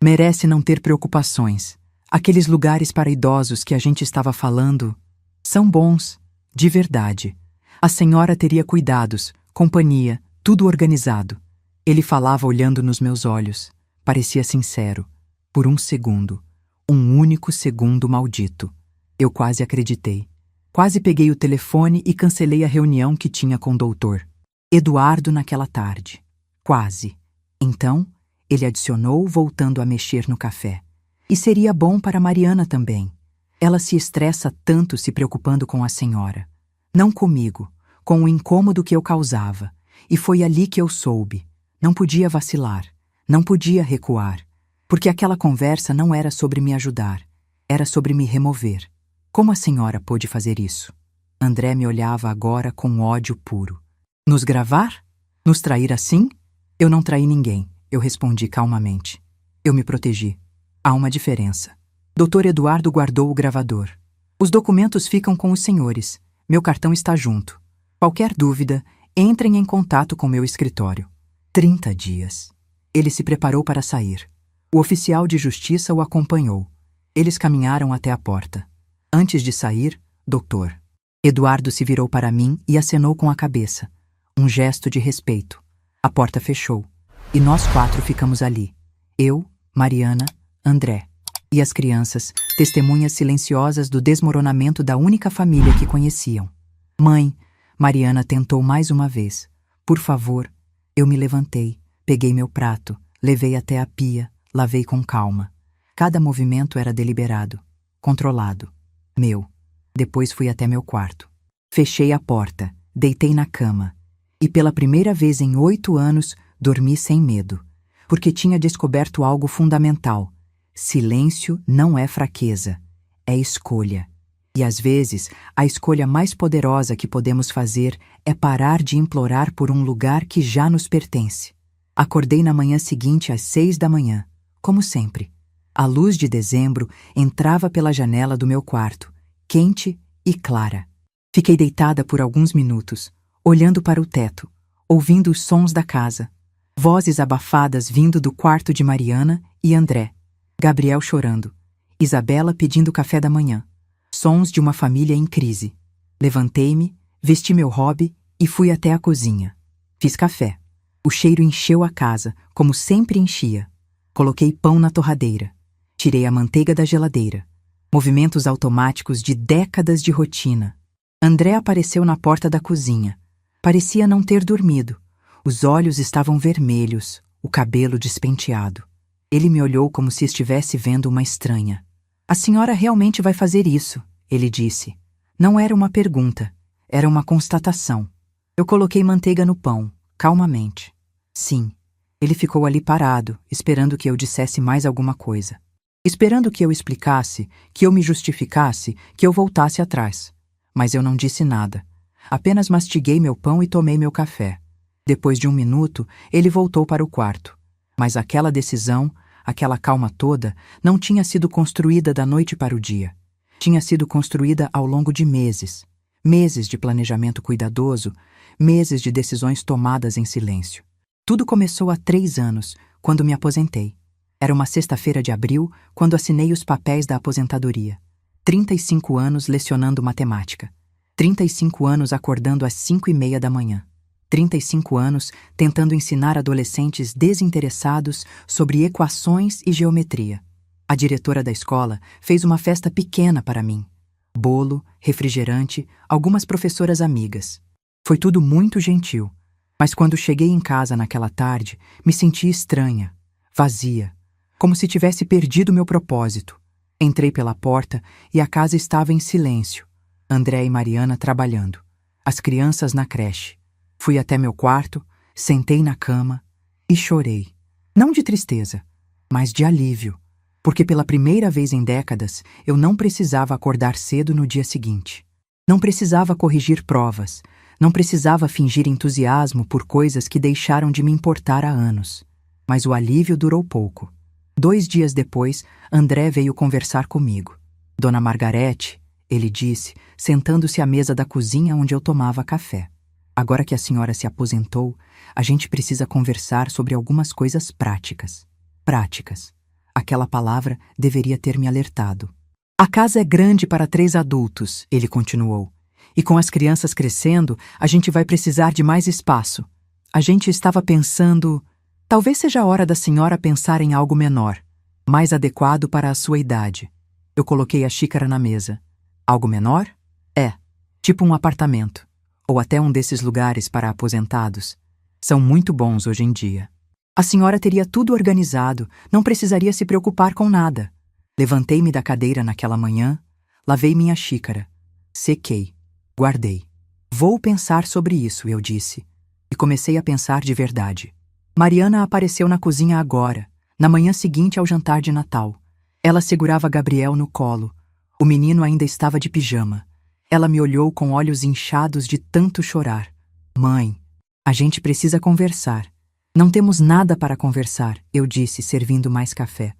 Merece não ter preocupações. Aqueles lugares para idosos que a gente estava falando são bons, de verdade. A senhora teria cuidados, companhia, tudo organizado. Ele falava olhando nos meus olhos. Parecia sincero. Por um segundo. Um único segundo maldito. Eu quase acreditei. Quase peguei o telefone e cancelei a reunião que tinha com o doutor Eduardo naquela tarde. Quase. Então, ele adicionou, voltando a mexer no café. E seria bom para Mariana também. Ela se estressa tanto se preocupando com a senhora. Não comigo, com o incômodo que eu causava. E foi ali que eu soube. Não podia vacilar. Não podia recuar. Porque aquela conversa não era sobre me ajudar. Era sobre me remover. Como a senhora pôde fazer isso? André me olhava agora com ódio puro. Nos gravar? Nos trair assim? Eu não traí ninguém, eu respondi calmamente. Eu me protegi. Há uma diferença. Dr. Eduardo guardou o gravador. Os documentos ficam com os senhores. Meu cartão está junto. Qualquer dúvida, entrem em contato com meu escritório. 30 dias. Ele se preparou para sair. O oficial de justiça o acompanhou. Eles caminharam até a porta. Antes de sair, doutor. Eduardo se virou para mim e acenou com a cabeça. Um gesto de respeito. A porta fechou. E nós 4 ficamos ali. Eu, Mariana, André. E as crianças, testemunhas silenciosas do desmoronamento da única família que conheciam. Mãe, Mariana tentou mais uma vez. Por favor. Eu me levantei, peguei meu prato, levei até a pia, lavei com calma. Cada movimento era deliberado, controlado. Meu. Depois fui até meu quarto. Fechei a porta, deitei na cama. E pela primeira vez em 8 anos, dormi sem medo. Porque tinha descoberto algo fundamental. Silêncio não é fraqueza, é escolha. E às vezes, a escolha mais poderosa que podemos fazer é parar de implorar por um lugar que já nos pertence. Acordei na manhã seguinte às 6 da manhã, como sempre. A luz de dezembro entrava pela janela do meu quarto, quente e clara. Fiquei deitada por alguns minutos, olhando para o teto, ouvindo os sons da casa. Vozes abafadas vindo do quarto de Mariana e André. Gabriel chorando. Isabela pedindo café da manhã. Sons de uma família em crise. Levantei-me, vesti meu hobby e fui até a cozinha. Fiz café. O cheiro encheu a casa, como sempre enchia. Coloquei pão na torradeira. Tirei a manteiga da geladeira. Movimentos automáticos de décadas de rotina. André apareceu na porta da cozinha. Parecia não ter dormido. Os olhos estavam vermelhos, o cabelo despenteado. Ele me olhou como se estivesse vendo uma estranha. A senhora realmente vai fazer isso, ele disse. Não era uma pergunta, era uma constatação. Eu coloquei manteiga no pão, calmamente. Sim. Ele ficou ali parado, esperando que eu dissesse mais alguma coisa. Esperando que eu explicasse, que eu me justificasse, que eu voltasse atrás. Mas eu não disse nada. Apenas mastiguei meu pão e tomei meu café. Depois de 1 minuto, ele voltou para o quarto. Mas aquela decisão, aquela calma toda, não tinha sido construída da noite para o dia. Tinha sido construída ao longo de meses. Meses de planejamento cuidadoso, meses de decisões tomadas em silêncio. Tudo começou há 3 anos, quando me aposentei. Era uma sexta-feira de abril, quando assinei os papéis da aposentadoria. 35 anos lecionando matemática. 35 anos acordando às 5:30 da manhã. 35 anos tentando ensinar adolescentes desinteressados sobre equações e geometria. A diretora da escola fez uma festa pequena para mim. Bolo, refrigerante, algumas professoras amigas. Foi tudo muito gentil. Mas quando cheguei em casa naquela tarde, me senti estranha, vazia, como se tivesse perdido meu propósito. Entrei pela porta e a casa estava em silêncio. André e Mariana trabalhando. As crianças na creche. Fui até meu quarto, sentei na cama e chorei. Não de tristeza, mas de alívio, porque pela primeira vez em décadas eu não precisava acordar cedo no dia seguinte. Não precisava corrigir provas, não precisava fingir entusiasmo por coisas que deixaram de me importar há anos. Mas o alívio durou pouco. 2 dias depois, André veio conversar comigo. Dona Margarete, ele disse, sentando-se à mesa da cozinha onde eu tomava café. Agora que a senhora se aposentou, a gente precisa conversar sobre algumas coisas práticas. Práticas. Aquela palavra deveria ter me alertado. A casa é grande para 3 adultos, ele continuou. E com as crianças crescendo, a gente vai precisar de mais espaço. A gente estava pensando... Talvez seja a hora da senhora pensar em algo menor, mais adequado para a sua idade. Eu coloquei a xícara na mesa. Algo menor? É, tipo um apartamento. Ou até um desses lugares para aposentados. São muito bons hoje em dia. A senhora teria tudo organizado, não precisaria se preocupar com nada. Levantei-me da cadeira naquela manhã, lavei minha xícara, sequei, guardei. Vou pensar sobre isso, eu disse. E comecei a pensar de verdade. Mariana apareceu na cozinha agora, na manhã seguinte ao jantar de Natal. Ela segurava Gabriel no colo. O menino ainda estava de pijama. Ela me olhou com olhos inchados de tanto chorar. Mãe, a gente precisa conversar. Não temos nada para conversar, eu disse, servindo mais café.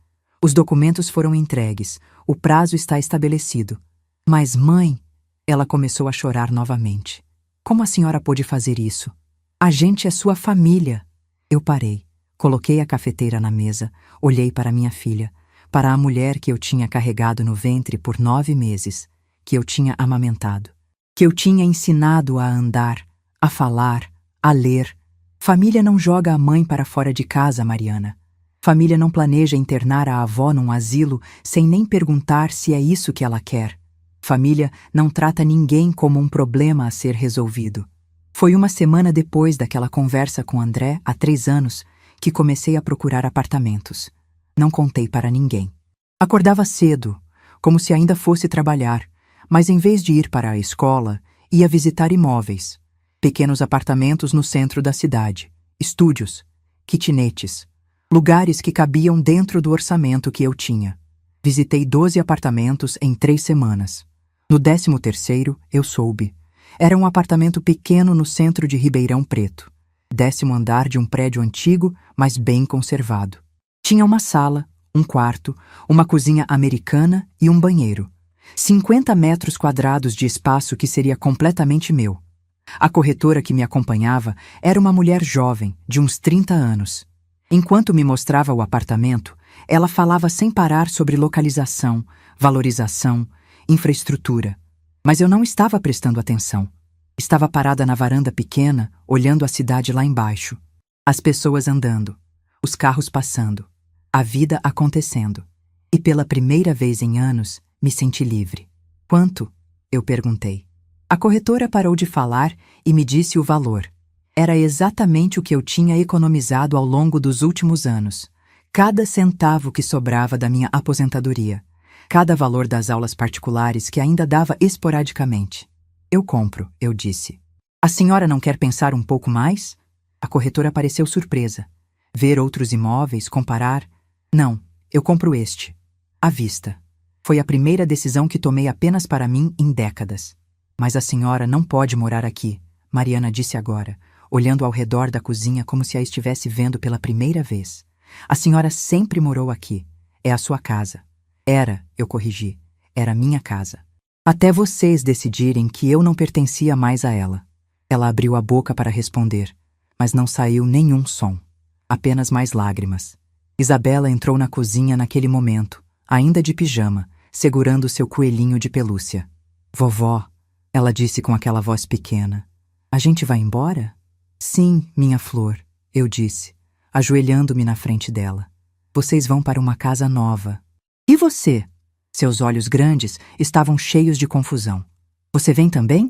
Os documentos foram entregues, o prazo está estabelecido. Mas, mãe, ela começou a chorar novamente. Como a senhora pôde fazer isso? A gente é sua família. Eu parei, coloquei a cafeteira na mesa, olhei para minha filha, para a mulher que eu tinha carregado no ventre por 9 meses, que eu tinha amamentado, que eu tinha ensinado a andar, a falar, a ler. Família não joga a mãe para fora de casa, Mariana. Família não planeja internar a avó num asilo sem nem perguntar se é isso que ela quer. Família não trata ninguém como um problema a ser resolvido. Foi uma semana depois daquela conversa com André, há 3 anos, que comecei a procurar apartamentos. Não contei para ninguém. Acordava cedo, como se ainda fosse trabalhar, mas em vez de ir para a escola, ia visitar imóveis. Pequenos apartamentos no centro da cidade, estúdios, kitnetes, lugares que cabiam dentro do orçamento que eu tinha. Visitei 12 apartamentos em 3 semanas. No 13º, eu soube. Era um apartamento pequeno no centro de Ribeirão Preto. 10º andar de um prédio antigo, mas bem conservado. Tinha uma sala, um quarto, uma cozinha americana e um banheiro. 50 metros quadrados de espaço que seria completamente meu. A corretora que me acompanhava era uma mulher jovem, de uns 30 anos. Enquanto me mostrava o apartamento, ela falava sem parar sobre localização, valorização, infraestrutura. Mas eu não estava prestando atenção. Estava parada na varanda pequena, olhando a cidade lá embaixo. As pessoas andando, os carros passando, a vida acontecendo. E pela primeira vez em anos, me senti livre. Quanto? Eu perguntei. A corretora parou de falar e me disse o valor. Era exatamente o que eu tinha economizado ao longo dos últimos anos. Cada centavo que sobrava da minha aposentadoria. Cada valor das aulas particulares que ainda dava esporadicamente. Eu compro, eu disse. A senhora não quer pensar um pouco mais? A corretora pareceu surpresa. Ver outros imóveis, comparar. Não, eu compro este. À vista. Foi a primeira decisão que tomei apenas para mim em décadas. Mas a senhora não pode morar aqui, Mariana disse agora, olhando ao redor da cozinha como se a estivesse vendo pela primeira vez. A senhora sempre morou aqui. É a sua casa. Era, eu corrigi. Era minha casa. Até vocês decidirem que eu não pertencia mais a ela. Ela abriu a boca para responder, mas não saiu nenhum som. Apenas mais lágrimas. Isabela entrou na cozinha naquele momento, ainda de pijama, segurando seu coelhinho de pelúcia. Vovó, ela disse com aquela voz pequena. A gente vai embora? Sim, minha flor, eu disse, ajoelhando-me na frente dela. Vocês vão para uma casa nova. E você? Seus olhos grandes estavam cheios de confusão. Você vem também?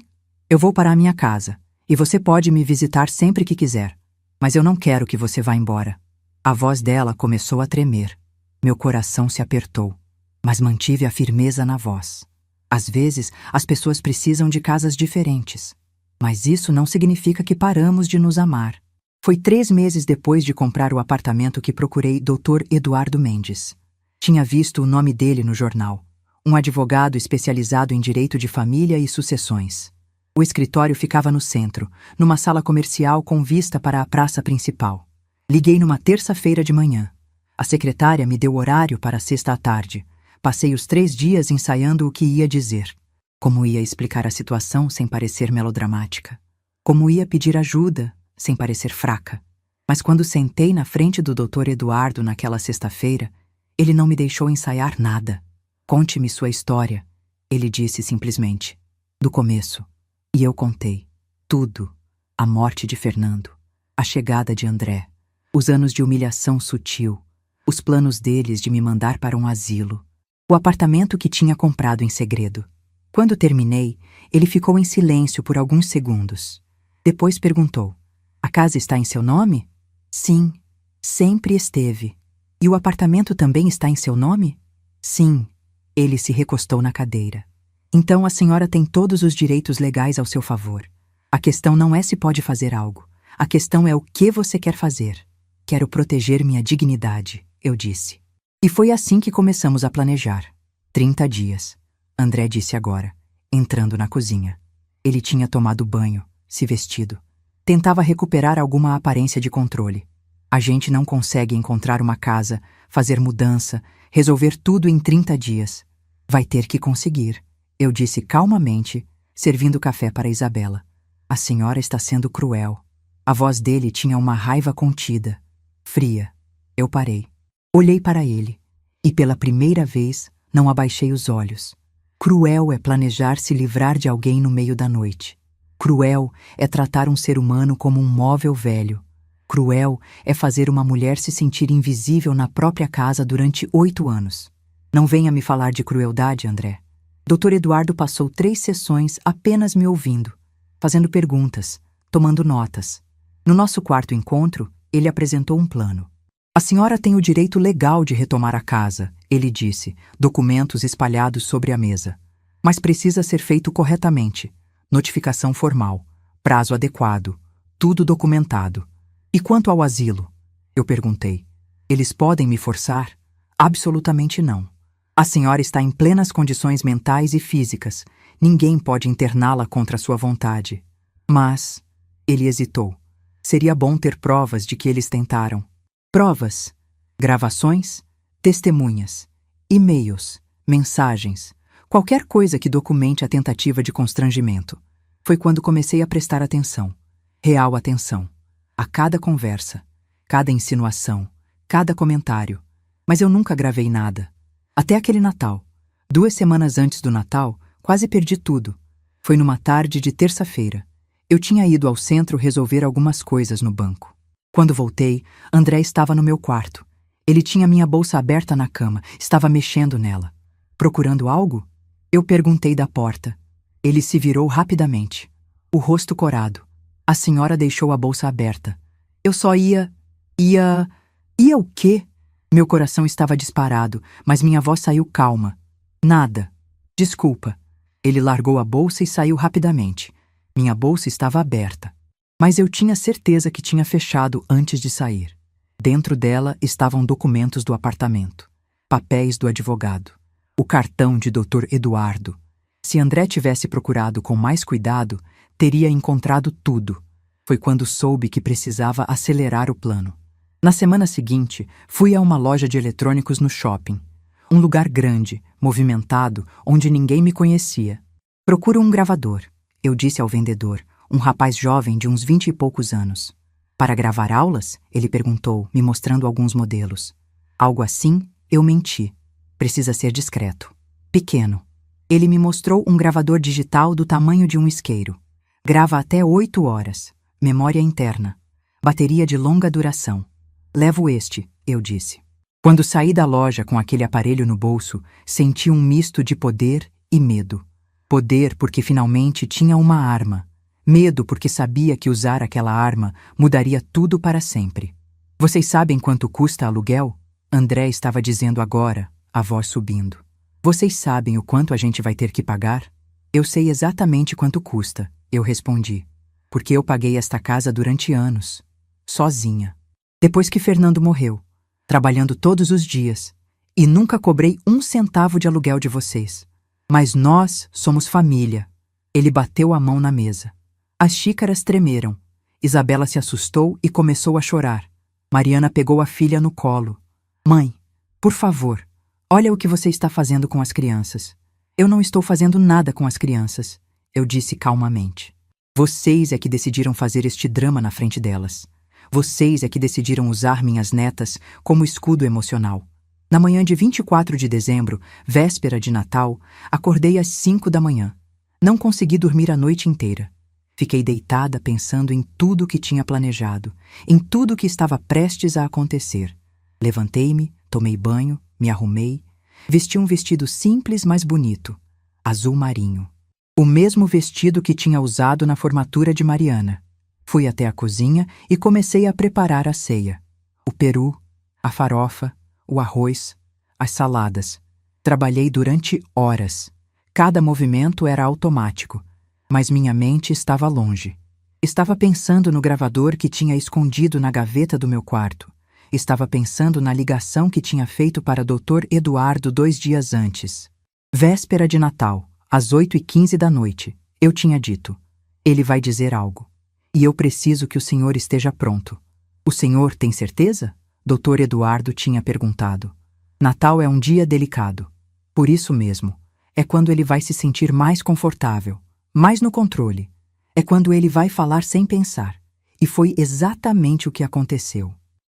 Eu vou para a minha casa, e você pode me visitar sempre que quiser. Mas eu não quero que você vá embora. A voz dela começou a tremer. Meu coração se apertou, mas mantive a firmeza na voz. Às vezes, as pessoas precisam de casas diferentes. Mas isso não significa que paramos de nos amar. Foi 3 meses depois de comprar o apartamento que procurei Dr. Eduardo Mendes. Tinha visto o nome dele no jornal. Um advogado especializado em direito de família e sucessões. O escritório ficava no centro, numa sala comercial com vista para a praça principal. Liguei numa terça-feira de manhã. A secretária me deu horário para sexta à tarde. Passei os 3 dias ensaiando o que ia dizer. Como ia explicar a situação sem parecer melodramática. Como ia pedir ajuda sem parecer fraca. Mas quando sentei na frente do Dr. Eduardo naquela sexta-feira, ele não me deixou ensaiar nada. Conte-me sua história, ele disse simplesmente. Do começo. E eu contei. Tudo. A morte de Fernando. A chegada de André. Os anos de humilhação sutil. Os planos deles de me mandar para um asilo. O apartamento que tinha comprado em segredo. Quando terminei, ele ficou em silêncio por alguns segundos. Depois perguntou: a casa está em seu nome? Sim, sempre esteve. E o apartamento também está em seu nome? Sim. Ele se recostou na cadeira. Então a senhora tem todos os direitos legais ao seu favor. A questão não é se pode fazer algo. A questão é o que você quer fazer. Quero proteger minha dignidade, eu disse. E foi assim que começamos a planejar. 30 dias, André disse agora, entrando na cozinha. Ele tinha tomado banho, se vestido. Tentava recuperar alguma aparência de controle. A gente não consegue encontrar uma casa, fazer mudança, resolver tudo em 30 dias. Vai ter que conseguir, eu disse calmamente, servindo café para Isabela. A senhora está sendo cruel. A voz dele tinha uma raiva contida, fria. Eu parei. Olhei para ele, e pela primeira vez não abaixei os olhos. Cruel é planejar se livrar de alguém no meio da noite. Cruel é tratar um ser humano como um móvel velho. Cruel é fazer uma mulher se sentir invisível na própria casa durante 8 anos. Não venha me falar de crueldade, André. Dr. Eduardo passou 3 sessões apenas me ouvindo, fazendo perguntas, tomando notas. No nosso quarto encontro, ele apresentou um plano. A senhora tem o direito legal de retomar a casa, ele disse, documentos espalhados sobre a mesa. Mas precisa ser feito corretamente. Notificação formal, prazo adequado, tudo documentado. E quanto ao asilo? Eu perguntei. Eles podem me forçar? Absolutamente não. A senhora está em plenas condições mentais e físicas. Ninguém pode interná-la contra sua vontade. Mas, ele hesitou. Seria bom ter provas de que eles tentaram. Provas, gravações, testemunhas, e-mails, mensagens, qualquer coisa que documente a tentativa de constrangimento. Foi quando comecei a prestar atenção, real atenção, a cada conversa, cada insinuação, cada comentário. Mas eu nunca gravei nada. Até aquele Natal. 2 semanas antes do Natal, quase perdi tudo. Foi numa tarde de terça-feira. Eu tinha ido ao centro resolver algumas coisas no banco. Quando voltei, André estava no meu quarto. Ele tinha minha bolsa aberta na cama, estava mexendo nela. Procurando algo? Eu perguntei da porta. Ele se virou rapidamente, o rosto corado. A senhora deixou a bolsa aberta. Eu só ia o quê? Meu coração estava disparado, mas minha voz saiu calma. Nada. Desculpa. Ele largou a bolsa e saiu rapidamente. Minha bolsa estava aberta. Mas eu tinha certeza que tinha fechado antes de sair. Dentro dela estavam documentos do apartamento, papéis do advogado, o cartão de Dr. Eduardo. Se André tivesse procurado com mais cuidado, teria encontrado tudo. Foi quando soube que precisava acelerar o plano. Na semana seguinte, fui a uma loja de eletrônicos no shopping. Um lugar grande, movimentado, onde ninguém me conhecia. Procuro um gravador, eu disse ao vendedor, um rapaz jovem de uns 20 e poucos anos. Para gravar aulas? Ele perguntou, me mostrando alguns modelos. Algo assim, eu menti. Precisa ser discreto. Pequeno. Ele me mostrou um gravador digital do tamanho de um isqueiro. Grava até 8 horas. Memória interna. Bateria de longa duração. Levo este, eu disse. Quando saí da loja com aquele aparelho no bolso, senti um misto de poder e medo. Poder porque finalmente tinha uma arma. Medo porque sabia que usar aquela arma mudaria tudo para sempre. Vocês sabem quanto custa aluguel? André estava dizendo agora, a voz subindo. Vocês sabem o quanto a gente vai ter que pagar? Eu sei exatamente quanto custa, eu respondi. Porque eu paguei esta casa durante anos. Sozinha. Depois que Fernando morreu, trabalhando todos os dias, e nunca cobrei 1 centavo de aluguel de vocês. Mas nós somos família. Ele bateu a mão na mesa. As xícaras tremeram. Isabela se assustou e começou a chorar. Mariana pegou a filha no colo. Mãe, por favor, olha o que você está fazendo com as crianças. Eu não estou fazendo nada com as crianças, eu disse calmamente. Vocês é que decidiram fazer este drama na frente delas. Vocês é que decidiram usar minhas netas como escudo emocional. Na manhã de 24 de dezembro, véspera de Natal, acordei às 5 da manhã. Não consegui dormir a noite inteira. Fiquei deitada pensando em tudo que tinha planejado, em tudo que estava prestes a acontecer. Levantei-me, tomei banho, me arrumei, vesti um vestido simples, mas bonito, azul marinho. O mesmo vestido que tinha usado na formatura de Mariana. Fui até a cozinha e comecei a preparar a ceia. O peru, a farofa, o arroz, as saladas. Trabalhei durante horas. Cada movimento era automático, mas minha mente estava longe. Estava pensando no gravador que tinha escondido na gaveta do meu quarto. Estava pensando na ligação que tinha feito para Dr. Eduardo 2 dias antes. Véspera de Natal, às 8h15 da noite, eu tinha dito: ele vai dizer algo. E eu preciso que o senhor esteja pronto. O senhor tem certeza? Dr. Eduardo tinha perguntado. Natal é um dia delicado. Por isso mesmo, é quando ele vai se sentir mais confortável, mais no controle. É quando ele vai falar sem pensar. E foi exatamente o que aconteceu.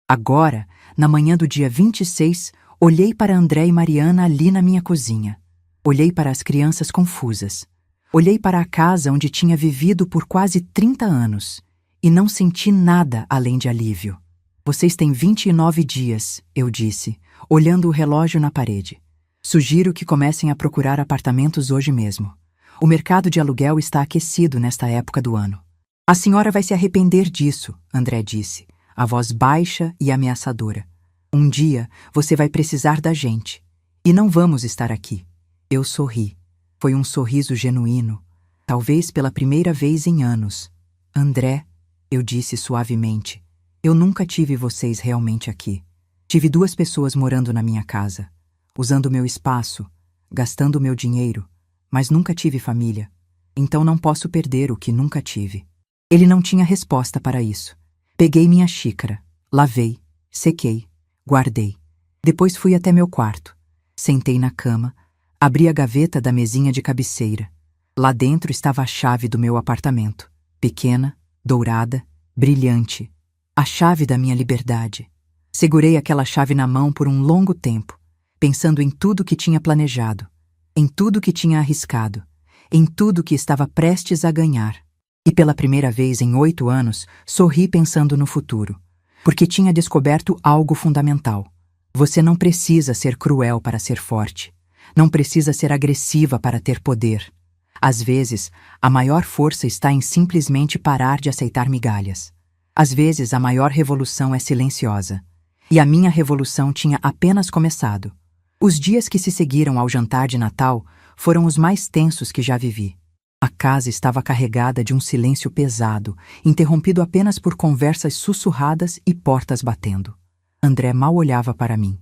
Agora, na manhã do dia 26, olhei para André e Mariana ali na minha cozinha. Olhei para as crianças confusas. Olhei para a casa onde tinha vivido por quase 30 anos e não senti nada além de alívio. Vocês têm 29 dias, eu disse, olhando o relógio na parede. Sugiro que comecem a procurar apartamentos hoje mesmo. O mercado de aluguel está aquecido nesta época do ano. A senhora vai se arrepender disso, André disse, a voz baixa e ameaçadora. Um dia você vai precisar da gente. E não vamos estar aqui. Eu sorri. Foi um sorriso genuíno, talvez pela primeira vez em anos. André, eu disse suavemente, eu nunca tive vocês realmente aqui. Tive 2 pessoas morando na minha casa, usando meu espaço, gastando meu dinheiro, mas nunca tive família. Então não posso perder o que nunca tive. Ele não tinha resposta para isso. Peguei minha xícara, lavei, sequei, guardei. Depois fui até meu quarto. Sentei na cama, abri a gaveta da mesinha de cabeceira. Lá dentro estava a chave do meu apartamento. Pequena, dourada, brilhante. A chave da minha liberdade. Segurei aquela chave na mão por um longo tempo, pensando em tudo que tinha planejado, em tudo que tinha arriscado, em tudo que estava prestes a ganhar. E pela primeira vez em 8 anos, sorri pensando no futuro, porque tinha descoberto algo fundamental. Você não precisa ser cruel para ser forte. Não precisa ser agressiva para ter poder. Às vezes, a maior força está em simplesmente parar de aceitar migalhas. Às vezes, a maior revolução é silenciosa. E a minha revolução tinha apenas começado. Os dias que se seguiram ao jantar de Natal foram os mais tensos que já vivi. A casa estava carregada de um silêncio pesado, interrompido apenas por conversas sussurradas e portas batendo. André mal olhava para mim.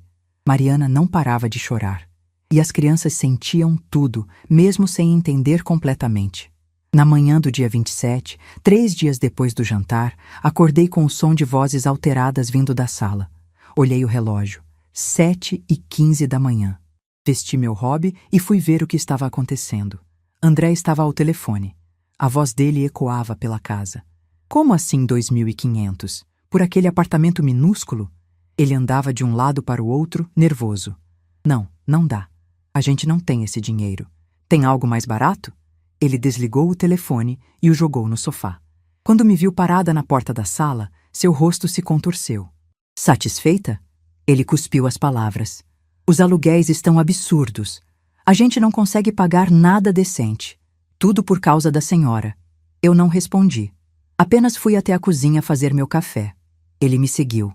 Mariana não parava de chorar. E as crianças sentiam tudo, mesmo sem entender completamente. Na manhã do dia 27, 3 dias depois do jantar, acordei com o som de vozes alteradas vindo da sala. Olhei o relógio. 7h15 da manhã. Vesti meu hobby e fui ver o que estava acontecendo. André estava ao telefone. A voz dele ecoava pela casa. Como assim 2.500? Por aquele apartamento minúsculo? Ele andava de um lado para o outro, nervoso. Não, não dá. A gente não tem esse dinheiro. Tem algo mais barato? Ele desligou o telefone e o jogou no sofá. Quando me viu parada na porta da sala, seu rosto se contorceu. Satisfeita? Ele cuspiu as palavras. Os aluguéis estão absurdos. A gente não consegue pagar nada decente. Tudo por causa da senhora. Eu não respondi. Apenas fui até a cozinha fazer meu café. Ele me seguiu.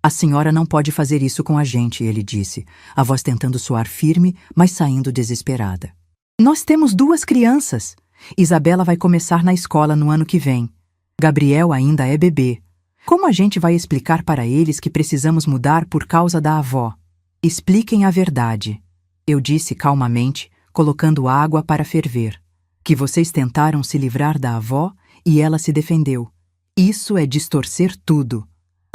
A senhora não pode fazer isso com a gente, ele disse, a voz tentando soar firme, mas saindo desesperada. Nós temos 2 crianças. Isabela vai começar na escola no ano que vem. Gabriel ainda é bebê. Como a gente vai explicar para eles que precisamos mudar por causa da avó? Expliquem a verdade. Eu disse calmamente, colocando água para ferver. Que vocês tentaram se livrar da avó e ela se defendeu. Isso é distorcer tudo.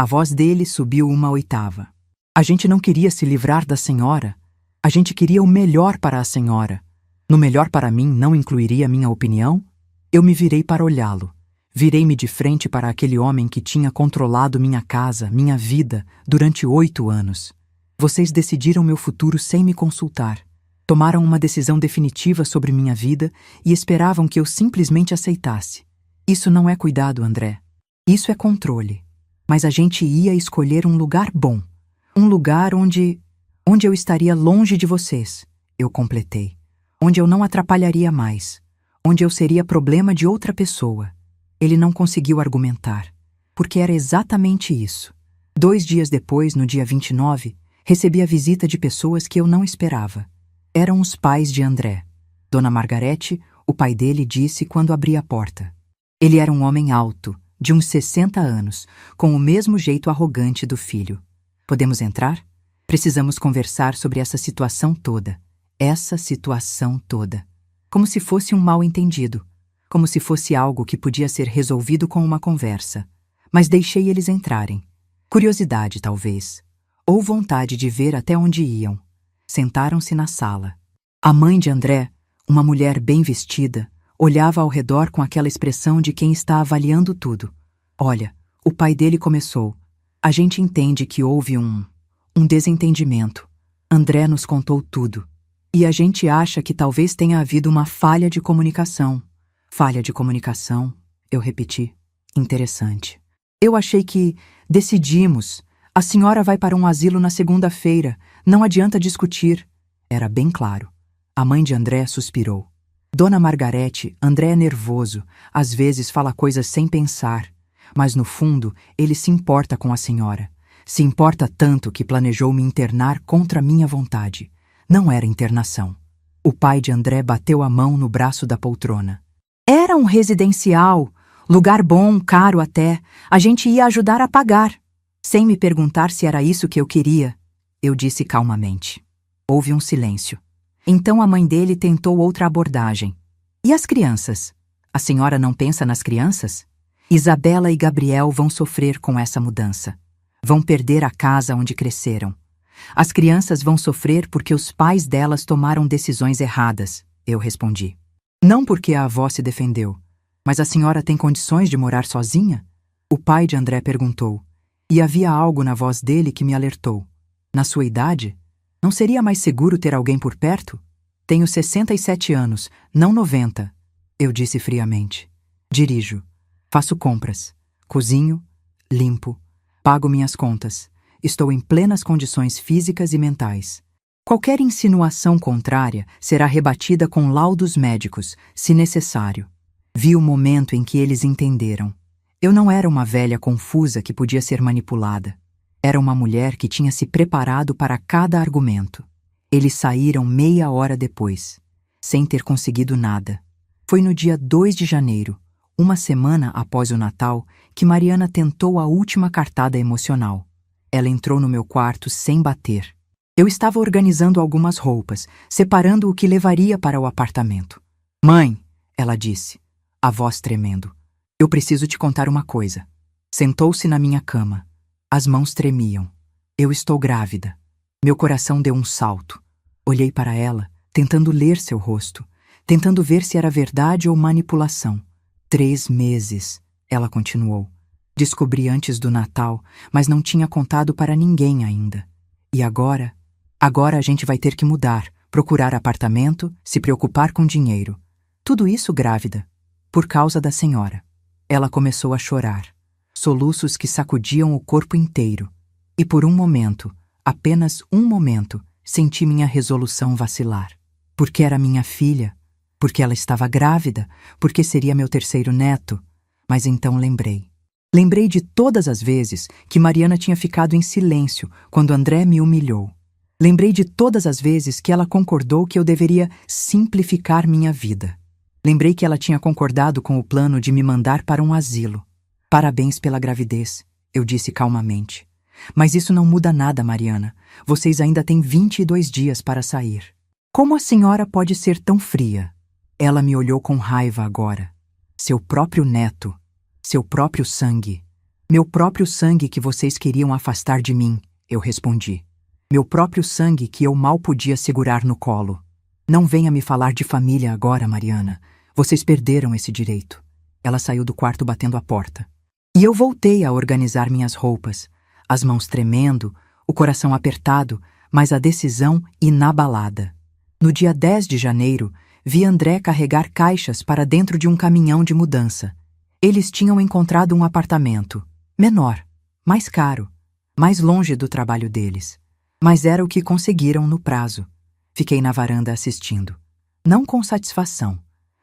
A voz dele subiu 1/8. A gente não queria se livrar da senhora. A gente queria o melhor para a senhora. No melhor para mim não incluiria minha opinião? Eu me virei para olhá-lo. Virei-me de frente para aquele homem que tinha controlado minha casa, minha vida, durante 8 anos. Vocês decidiram meu futuro sem me consultar. Tomaram uma decisão definitiva sobre minha vida e esperavam que eu simplesmente aceitasse. Isso não é cuidado, André. Isso é controle. Mas a gente ia escolher um lugar bom. Um lugar onde eu estaria longe de vocês, eu completei. Onde eu não atrapalharia mais. Onde eu seria problema de outra pessoa. Ele não conseguiu argumentar, porque era exatamente isso. 2 dias depois, no dia 29, recebi a visita de pessoas que eu não esperava. Eram os pais de André. Dona Margarete, o pai dele, disse quando abri a porta. Ele era um homem alto, de uns 60 anos, com o mesmo jeito arrogante do filho. Podemos entrar? Precisamos conversar sobre essa situação toda. Essa situação toda. Como se fosse um mal-entendido. Como se fosse algo que podia ser resolvido com uma conversa. Mas deixei eles entrarem. Curiosidade, talvez. Ou vontade de ver até onde iam. Sentaram-se na sala. A mãe de André, uma mulher bem vestida, olhava ao redor com aquela expressão de quem está avaliando tudo. Olha, o pai dele começou. A gente entende que houve um desentendimento. André nos contou tudo. E a gente acha que talvez tenha havido uma falha de comunicação. Falha de comunicação, eu repeti. Interessante. Eu achei que decidimos. A senhora vai para um asilo na segunda-feira. Não adianta discutir. Era bem claro. A mãe de André suspirou. Dona Margarete, André é nervoso. Às vezes fala coisas sem pensar. Mas no fundo, ele se importa com a senhora. Se importa tanto que planejou me internar contra minha vontade. Não era internação. O pai de André bateu a mão no braço da poltrona. Era um residencial. Lugar bom, caro até. A gente ia ajudar a pagar. Sem me perguntar se era isso que eu queria, eu disse calmamente. Houve um silêncio. Então a mãe dele tentou outra abordagem. E as crianças? A senhora não pensa nas crianças? Isabela e Gabriel vão sofrer com essa mudança. Vão perder a casa onde cresceram. As crianças vão sofrer porque os pais delas tomaram decisões erradas, eu respondi. Não porque a avó se defendeu. Mas a senhora tem condições de morar sozinha? O pai de André perguntou. E havia algo na voz dele que me alertou. Na sua idade? Não seria mais seguro ter alguém por perto? Tenho 67 anos, não 90, eu disse friamente. Dirijo. Faço compras. Cozinho. Limpo. Pago minhas contas. Estou em plenas condições físicas e mentais. Qualquer insinuação contrária será rebatida com laudos médicos, se necessário. Vi o momento em que eles entenderam. Eu não era uma velha confusa que podia ser manipulada. Era uma mulher que tinha se preparado para cada argumento. Eles saíram meia hora depois, sem ter conseguido nada. Foi no dia 2 de janeiro, uma semana após o Natal, que Mariana tentou a última cartada emocional. Ela entrou no meu quarto sem bater. Eu estava organizando algumas roupas, separando o que levaria para o apartamento. Mãe, ela disse, a voz tremendo. Eu preciso te contar uma coisa. Sentou-se na minha cama. As mãos tremiam. Eu estou grávida. Meu coração deu um salto. Olhei para ela, tentando ler seu rosto, tentando ver se era verdade ou manipulação. 3 meses, ela continuou. Descobri antes do Natal, mas não tinha contado para ninguém ainda. E agora? Agora a gente vai ter que mudar, procurar apartamento, se preocupar com dinheiro. Tudo isso grávida, por causa da senhora. Ela começou a chorar, soluços que sacudiam o corpo inteiro. E por um momento, apenas um momento, senti minha resolução vacilar. Porque era minha filha, porque ela estava grávida, porque seria meu terceiro neto. Mas então lembrei. Lembrei de todas as vezes que Mariana tinha ficado em silêncio quando André me humilhou. Lembrei de todas as vezes que ela concordou que eu deveria simplificar minha vida. Lembrei que ela tinha concordado com o plano de me mandar para um asilo. Parabéns pela gravidez, eu disse calmamente. Mas isso não muda nada, Mariana. Vocês ainda têm 22 dias para sair. Como a senhora pode ser tão fria? Ela me olhou com raiva agora. Seu próprio neto. Seu próprio sangue. Meu próprio sangue que vocês queriam afastar de mim, eu respondi. Meu próprio sangue que eu mal podia segurar no colo. Não venha me falar de família agora, Mariana. Vocês perderam esse direito. Ela saiu do quarto batendo a porta. E eu voltei a organizar minhas roupas, as mãos tremendo, o coração apertado, mas a decisão inabalada. No dia 10 de janeiro, vi André carregar caixas para dentro de um caminhão de mudança. Eles tinham encontrado um apartamento, menor, mais caro, mais longe do trabalho deles. Mas era o que conseguiram no prazo. Fiquei na varanda assistindo. Não com satisfação,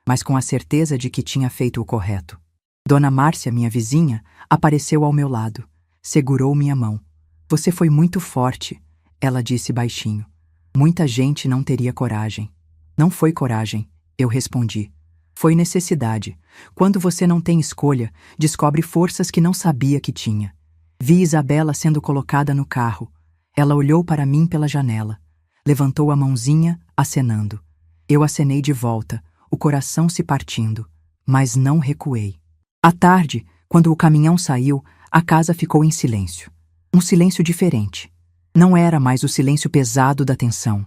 mas com a certeza de que tinha feito o correto. Dona Márcia, minha vizinha, apareceu ao meu lado. Segurou minha mão. Você foi muito forte, ela disse baixinho. Muita gente não teria coragem. Não foi coragem, eu respondi. Foi necessidade. Quando você não tem escolha, descobre forças que não sabia que tinha. Vi Isabela sendo colocada no carro. Ela olhou para mim pela janela. Levantou a mãozinha, acenando. Eu acenei de volta, o coração se partindo, mas não recuei. À tarde, quando o caminhão saiu, a casa ficou em silêncio. Um silêncio diferente. Não era mais o silêncio pesado da tensão.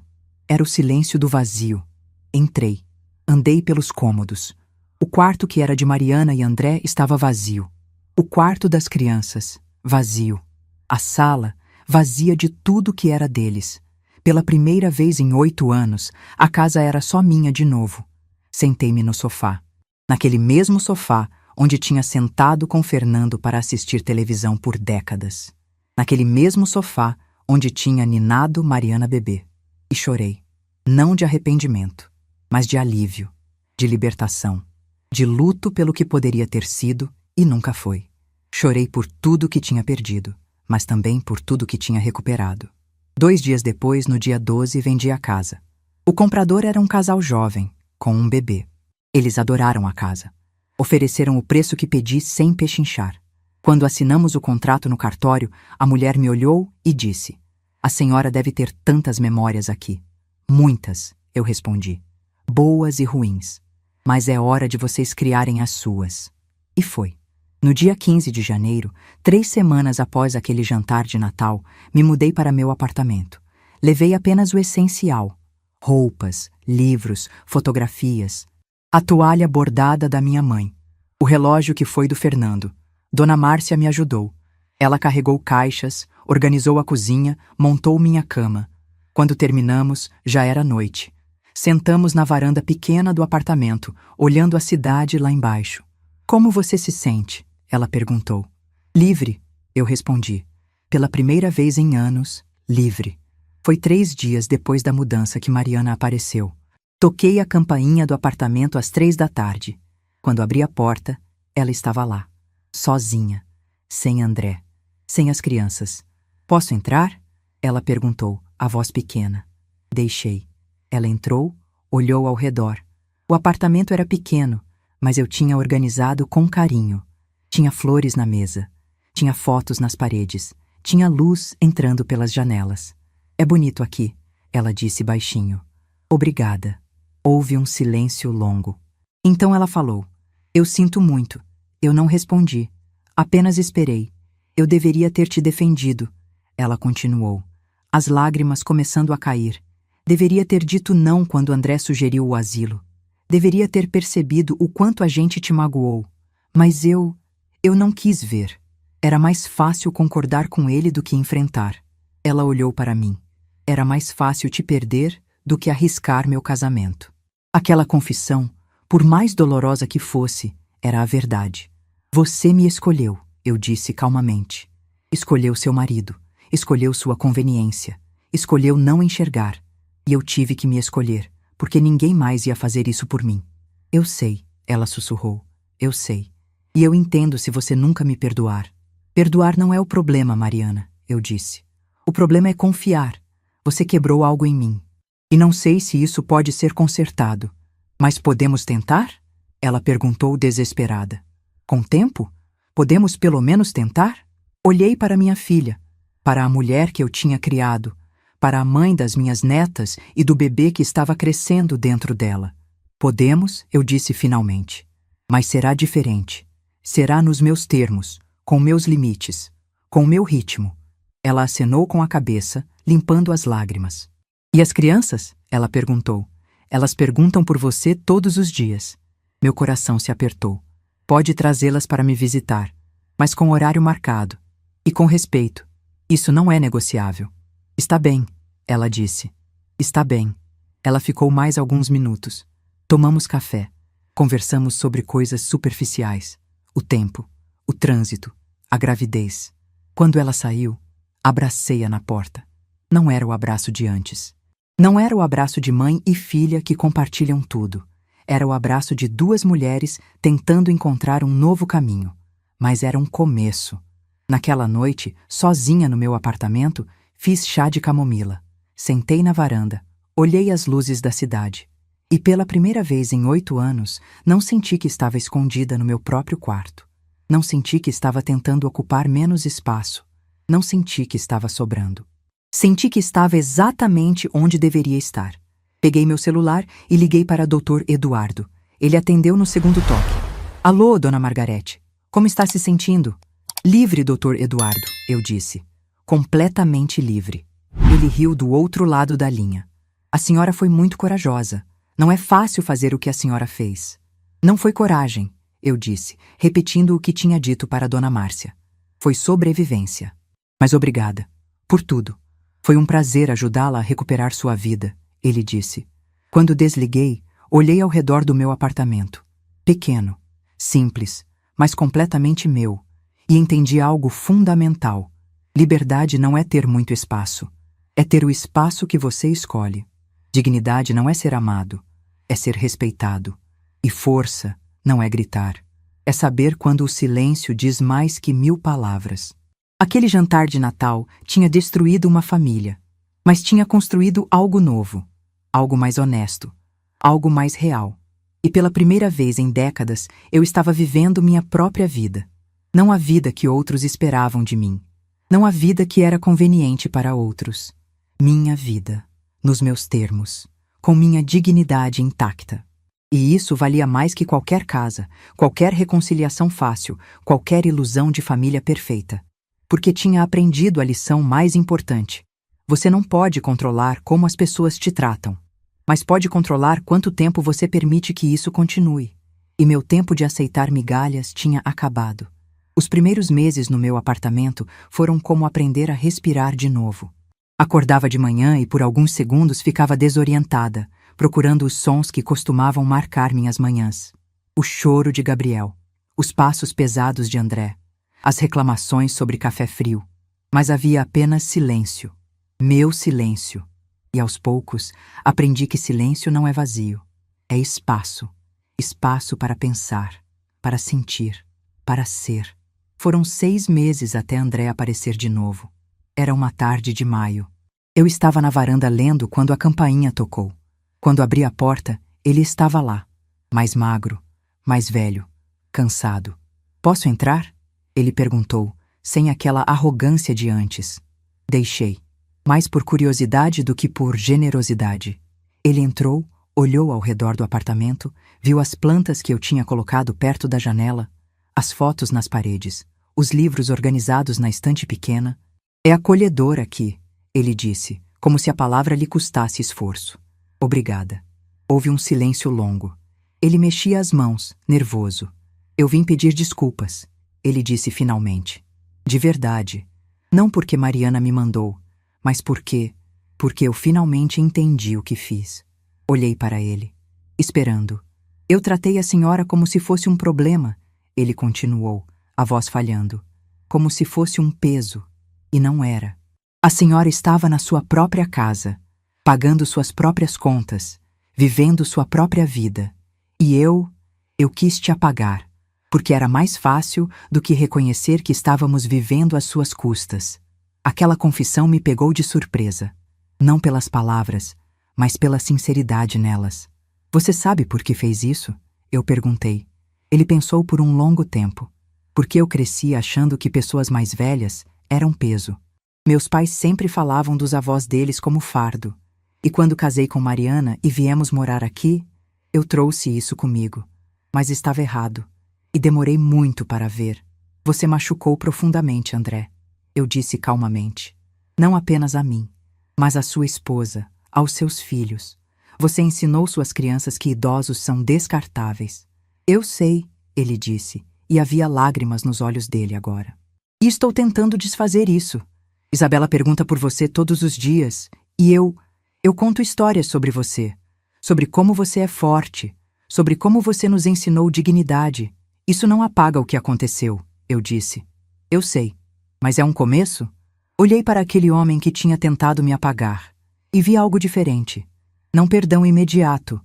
Era o silêncio do vazio. Entrei. Andei pelos cômodos. O quarto que era de Mariana e André estava vazio. O quarto das crianças, vazio. A sala, vazia de tudo que era deles. Pela primeira vez em 8 anos, a casa era só minha de novo. Sentei-me no sofá. Naquele mesmo sofá onde tinha sentado com Fernando para assistir televisão por décadas. Naquele mesmo sofá onde tinha ninado Mariana bebê. E chorei. Não de arrependimento, mas de alívio, de libertação, de luto pelo que poderia ter sido e nunca foi. Chorei por tudo que tinha perdido, mas também por tudo que tinha recuperado. 2 dias depois, no dia 12, vendi a casa. O comprador era um casal jovem, com um bebê. Eles adoraram a casa. Ofereceram o preço que pedi sem pechinchar. Quando assinamos o contrato no cartório, a mulher me olhou e disse: "A senhora deve ter tantas memórias aqui." "Muitas", eu respondi. "Boas e ruins. Mas é hora de vocês criarem as suas." E foi. No dia 15 de janeiro, 3 semanas após aquele jantar de Natal, me mudei para meu apartamento. Levei apenas o essencial: roupas, livros, fotografias, a toalha bordada da minha mãe, o relógio que foi do Fernando. Dona Márcia me ajudou. Ela carregou caixas, organizou a cozinha, montou minha cama. Quando terminamos, já era noite. Sentamos na varanda pequena do apartamento, olhando a cidade lá embaixo. "Como você se sente?" ela perguntou. "Livre", eu respondi. Pela primeira vez em anos, livre. Foi 3 dias depois da mudança que Mariana apareceu. Toquei a campainha do apartamento às 3 da tarde. Quando abri a porta, ela estava lá, sozinha, sem André, sem as crianças. "Posso entrar?" ela perguntou, a voz pequena. Deixei. Ela entrou, olhou ao redor. O apartamento era pequeno, mas eu tinha organizado com carinho. Tinha flores na mesa, tinha fotos nas paredes, tinha luz entrando pelas janelas. "É bonito aqui", ela disse baixinho. "Obrigada." Houve um silêncio longo. Então ela falou: "Eu sinto muito." Eu não respondi. Apenas esperei. "Eu deveria ter te defendido." Ela continuou, as lágrimas começando a cair. "Deveria ter dito não quando André sugeriu o asilo. Deveria ter percebido o quanto a gente te magoou. Mas eu não quis ver. Era mais fácil concordar com ele do que enfrentar." Ela olhou para mim. "Era mais fácil te perder do que arriscar meu casamento." Aquela confissão, por mais dolorosa que fosse, era a verdade. "Você me escolheu", eu disse calmamente. "Escolheu seu marido, escolheu sua conveniência, escolheu não enxergar. E eu tive que me escolher, porque ninguém mais ia fazer isso por mim." "Eu sei", ela sussurrou. "Eu sei. E eu entendo se você nunca me perdoar." "Perdoar não é o problema, Mariana", eu disse. "O problema é confiar. Você quebrou algo em mim. E não sei se isso pode ser consertado. Mas podemos tentar?" Ela perguntou desesperada. "Com tempo? Podemos pelo menos tentar?" Olhei para minha filha, para a mulher que eu tinha criado, para a mãe das minhas netas e do bebê que estava crescendo dentro dela. "Podemos", eu disse finalmente. "Mas será diferente. Será nos meus termos, com meus limites, com meu ritmo." Ela acenou com a cabeça, limpando as lágrimas. "E as crianças?" ela perguntou. "Elas perguntam por você todos os dias." Meu coração se apertou. "Pode trazê-las para me visitar, mas com horário marcado. E com respeito. Isso não é negociável." "Está bem", ela disse. "Está bem." Ela ficou mais alguns minutos. Tomamos café. Conversamos sobre coisas superficiais. O tempo, o trânsito, a gravidez. Quando ela saiu, abracei-a na porta. Não era o abraço de antes. Não era o abraço de mãe e filha que compartilham tudo. Era o abraço de 2 mulheres tentando encontrar um novo caminho. Mas era um começo. Naquela noite, sozinha no meu apartamento, fiz chá de camomila. Sentei na varanda, olhei as luzes da cidade. E pela primeira vez em 8 anos, não senti que estava escondida no meu próprio quarto. Não senti que estava tentando ocupar menos espaço. Não senti que estava sobrando. Senti que estava exatamente onde deveria estar. Peguei meu celular e liguei para Dr. Eduardo. Ele atendeu no segundo toque. "Alô, dona Margarete. Como está se sentindo?" "Livre, Dr. Eduardo", eu disse. completamente livre. Ele riu do outro lado da linha. A senhora foi muito corajosa. Não é fácil fazer o que a senhora fez. Não foi coragem, eu disse, repetindo o que tinha dito para Dona Márcia. Foi sobrevivência. Mas obrigada. Por tudo. Foi um prazer ajudá-la a recuperar sua vida, ele disse. Quando desliguei, olhei ao redor do meu apartamento. Pequeno, simples, mas completamente meu. E entendi algo fundamental. Liberdade não é ter muito espaço. É ter o espaço que você escolhe. Dignidade não é ser amado. É ser respeitado. E força não é gritar. É saber quando o silêncio diz mais que 1000 palavras. Aquele jantar de Natal tinha destruído uma família, mas tinha construído algo novo, algo mais honesto, algo mais real. E pela primeira vez em décadas, eu estava vivendo minha própria vida. Não a vida que outros esperavam de mim. Não a vida que era conveniente para outros. Minha vida, nos meus termos, com minha dignidade intacta. E isso valia mais que qualquer casa, qualquer reconciliação fácil, qualquer ilusão de família perfeita. Porque tinha aprendido a lição mais importante. Você não pode controlar como as pessoas te tratam, mas pode controlar quanto tempo você permite que isso continue. E meu tempo de aceitar migalhas tinha acabado. Os primeiros meses no meu apartamento foram como aprender a respirar de novo. Acordava de manhã e por alguns segundos ficava desorientada, procurando os sons que costumavam marcar minhas manhãs. O choro de Gabriel, os passos pesados de André, as reclamações sobre café frio. Mas havia apenas silêncio. Meu silêncio. E aos poucos, aprendi que silêncio não é vazio. É espaço. Espaço para pensar, para sentir, para ser. Foram 6 meses até André aparecer de novo. Era uma tarde de maio. Eu estava na varanda lendo quando a campainha tocou. Quando abri a porta, ele estava lá. Mais magro, mais velho, cansado. Posso entrar? Ele perguntou, sem aquela arrogância de antes. Deixei. Mais por curiosidade do que por generosidade. Ele entrou, olhou ao redor do apartamento, viu as plantas que eu tinha colocado perto da janela, as fotos nas paredes, os livros organizados na estante pequena. É acolhedor aqui, ele disse, como se a palavra lhe custasse esforço. Obrigada. Houve um silêncio longo. Ele mexia as mãos, nervoso. Eu vim pedir desculpas, ele disse finalmente. De verdade. Não porque Mariana me mandou, mas porque eu finalmente entendi o que fiz. Olhei para ele, esperando. Eu tratei a senhora como se fosse um problema, ele continuou, a voz falhando. Como se fosse um peso. E não era. A senhora estava na sua própria casa, pagando suas próprias contas, vivendo sua própria vida. E eu quis te apagar, porque era mais fácil do que reconhecer que estávamos vivendo às suas custas. Aquela confissão me pegou de surpresa. Não pelas palavras, mas pela sinceridade nelas. Você sabe por que fez isso? Eu perguntei. Ele pensou por um longo tempo. Porque eu cresci achando que pessoas mais velhas eram peso. Meus pais sempre falavam dos avós deles como fardo. E quando casei com Mariana e viemos morar aqui, eu trouxe isso comigo. Mas estava errado. E demorei muito para ver. Você machucou profundamente, André. Eu disse calmamente. Não apenas a mim, mas à sua esposa, aos seus filhos. Você ensinou suas crianças que idosos são descartáveis. Eu sei, ele disse, e havia lágrimas nos olhos dele agora. E estou tentando desfazer isso. Isabela pergunta por você todos os dias, e eu conto histórias sobre você, sobre como você é forte, sobre como você nos ensinou dignidade. Isso não apaga o que aconteceu, eu disse. Eu sei, mas é um começo? Olhei para aquele homem que tinha tentado me apagar e vi algo diferente. Não perdão imediato,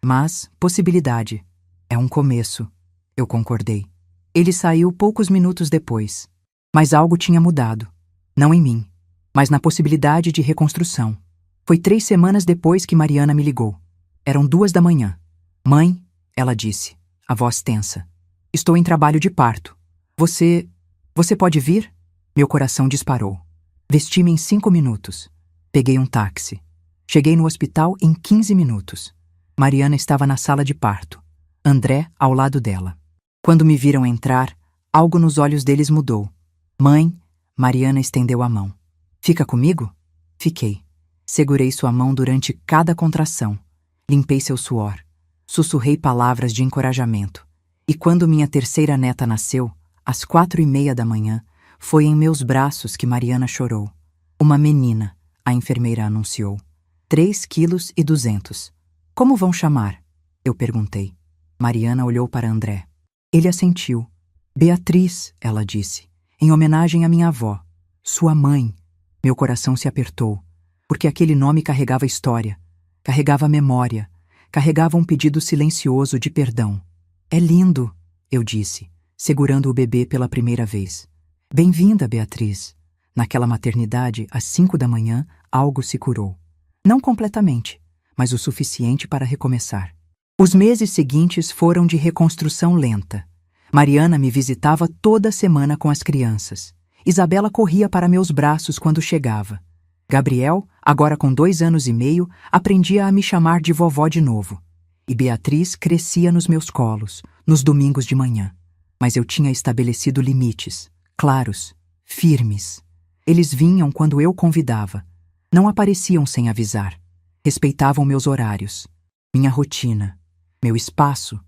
mas possibilidade. É um começo, eu concordei. Ele saiu poucos minutos depois, mas algo tinha mudado. Não em mim, mas na possibilidade de reconstrução. Foi 3 semanas depois que Mariana me ligou. Eram 2 da manhã. Mãe, ela disse, a voz tensa. Estou em trabalho de parto. Você pode vir? Meu coração disparou. Vesti-me em 5 minutos. Peguei um táxi. Cheguei no hospital em 15 minutos. Mariana estava na sala de parto. André ao lado dela. Quando me viram entrar, algo nos olhos deles mudou. Mãe, Mariana estendeu a mão. Fica comigo? Fiquei. Segurei sua mão durante cada contração. Limpei seu suor. Sussurrei palavras de encorajamento. E quando minha terceira neta nasceu, às 4:30 da manhã, foi em meus braços que Mariana chorou. Uma menina, a enfermeira anunciou. 3,2 kg. Como vão chamar? Eu perguntei. Mariana olhou para André. Ele assentiu. Beatriz, ela disse, em homenagem à minha avó, sua mãe. Meu coração se apertou, porque aquele nome carregava história, carregava memória, carregava um pedido silencioso de perdão. É lindo, eu disse, segurando o bebê pela primeira vez. Bem-vinda, Beatriz. Naquela maternidade, às 5 da manhã, algo se curou. Não completamente, mas o suficiente para recomeçar. Os meses seguintes foram de reconstrução lenta. Mariana me visitava toda semana com as crianças. Isabela corria para meus braços quando chegava. Gabriel, agora com 2 anos e meio, aprendia a me chamar de vovó de novo. E Beatriz crescia nos meus colos, nos domingos de manhã. Mas eu tinha estabelecido limites, claros, firmes. Eles vinham quando eu convidava. Não apareciam sem avisar. Respeitavam meus horários, minha rotina, meu espaço,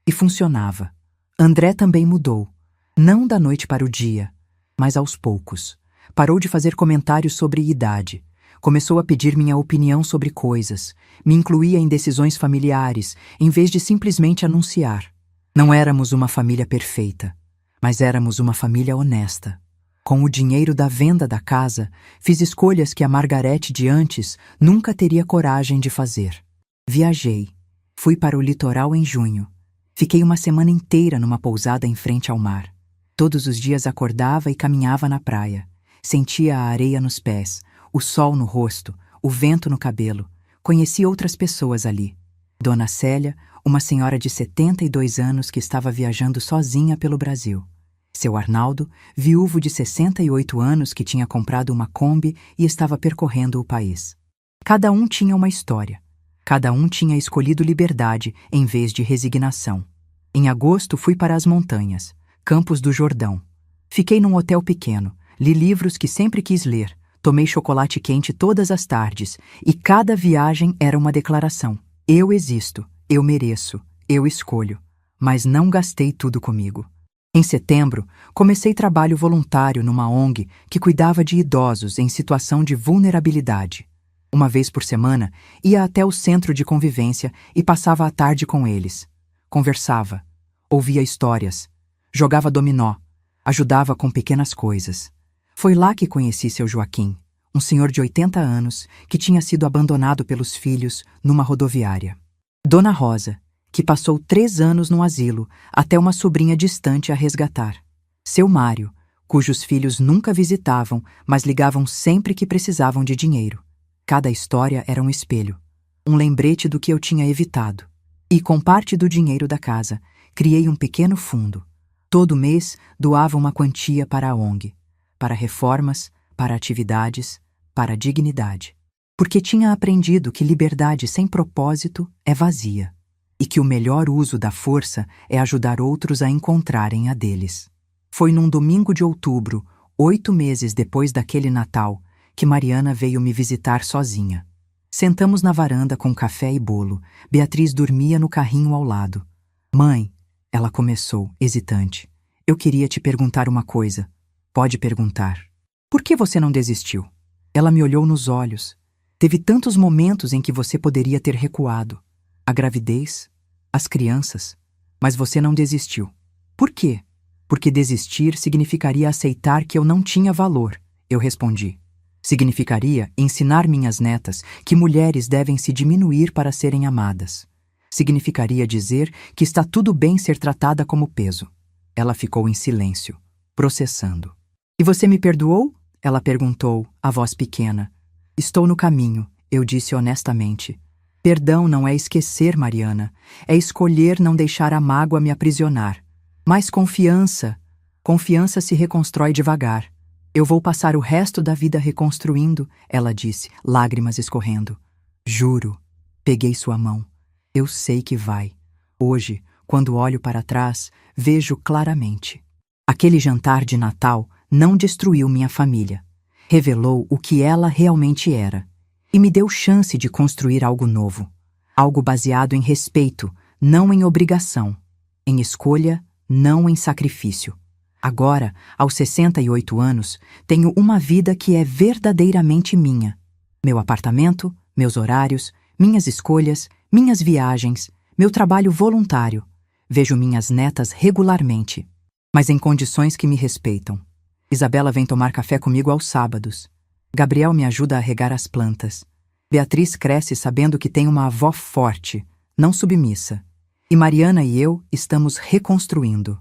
e funcionava. André também mudou. Não da noite para o dia, mas aos poucos. Parou de fazer comentários sobre idade. Começou a pedir minha opinião sobre coisas. Me incluía em decisões familiares, em vez de simplesmente anunciar. Não éramos uma família perfeita, mas éramos uma família honesta. Com o dinheiro da venda da casa, fiz escolhas que a Margarete de antes nunca teria coragem de fazer. Viajei. Fui para o litoral em junho. Fiquei uma semana inteira numa pousada em frente ao mar. Todos os dias acordava e caminhava na praia. Sentia a areia nos pés, o sol no rosto, o vento no cabelo. Conheci outras pessoas ali. Dona Célia, uma senhora de 72 anos que estava viajando sozinha pelo Brasil. Seu Arnaldo, viúvo de 68 anos que tinha comprado uma Kombi e estava percorrendo o país. Cada um tinha uma história. Cada um tinha escolhido liberdade em vez de resignação. Em agosto fui para as montanhas, Campos do Jordão. Fiquei num hotel pequeno, li livros que sempre quis ler, tomei chocolate quente todas as tardes e cada viagem era uma declaração. Eu existo, eu mereço, eu escolho. Mas não gastei tudo comigo. Em setembro, comecei trabalho voluntário numa ONG que cuidava de idosos em situação de vulnerabilidade. Uma vez por semana, ia até o centro de convivência e passava a tarde com eles. Conversava, ouvia histórias, jogava dominó, ajudava com pequenas coisas. Foi lá que conheci seu Joaquim, um senhor de 80 anos que tinha sido abandonado pelos filhos numa rodoviária. Dona Rosa, que passou 3 anos no asilo até uma sobrinha distante a resgatar. Seu Mário, cujos filhos nunca visitavam, mas ligavam sempre que precisavam de dinheiro. Cada história era um espelho, um lembrete do que eu tinha evitado. E com parte do dinheiro da casa, criei um pequeno fundo. Todo mês doava uma quantia para a ONG, para reformas, para atividades, para a dignidade. Porque tinha aprendido que liberdade sem propósito é vazia, e que o melhor uso da força é ajudar outros a encontrarem a deles. Foi num domingo de outubro, 8 meses depois daquele Natal, que Mariana veio me visitar sozinha. Sentamos na varanda com café e bolo. Beatriz dormia no carrinho ao lado. Mãe, ela começou, hesitante. Eu queria te perguntar uma coisa. Pode perguntar. Por que você não desistiu? Ela me olhou nos olhos. Teve tantos momentos em que você poderia ter recuado. A gravidez, as crianças. Mas você não desistiu. Por quê? Porque desistir significaria aceitar que eu não tinha valor, eu respondi. Significaria ensinar minhas netas que mulheres devem se diminuir para serem amadas. Significaria dizer que está tudo bem ser tratada como peso. Ela ficou em silêncio, processando. E você me perdoou? Ela perguntou, a voz pequena. Estou no caminho, eu disse honestamente. Perdão não é esquecer, Mariana. É escolher não deixar a mágoa me aprisionar. Mas confiança. Confiança se reconstrói devagar. Eu vou passar o resto da vida reconstruindo, ela disse, lágrimas escorrendo. Juro. Peguei sua mão. Eu sei que vai. Hoje, quando olho para trás, vejo claramente. Aquele jantar de Natal não destruiu minha família. Revelou o que ela realmente era e me deu chance de construir algo novo, algo baseado em respeito, não em obrigação, em escolha, não em sacrifício. Agora, aos 68 anos, tenho uma vida que é verdadeiramente minha. Meu apartamento, meus horários, minhas escolhas, minhas viagens, meu trabalho voluntário. Vejo minhas netas regularmente, mas em condições que me respeitam. Isabela vem tomar café comigo aos sábados. Gabriel me ajuda a regar as plantas. Beatriz cresce sabendo que tem uma avó forte, não submissa. E Mariana e eu estamos reconstruindo,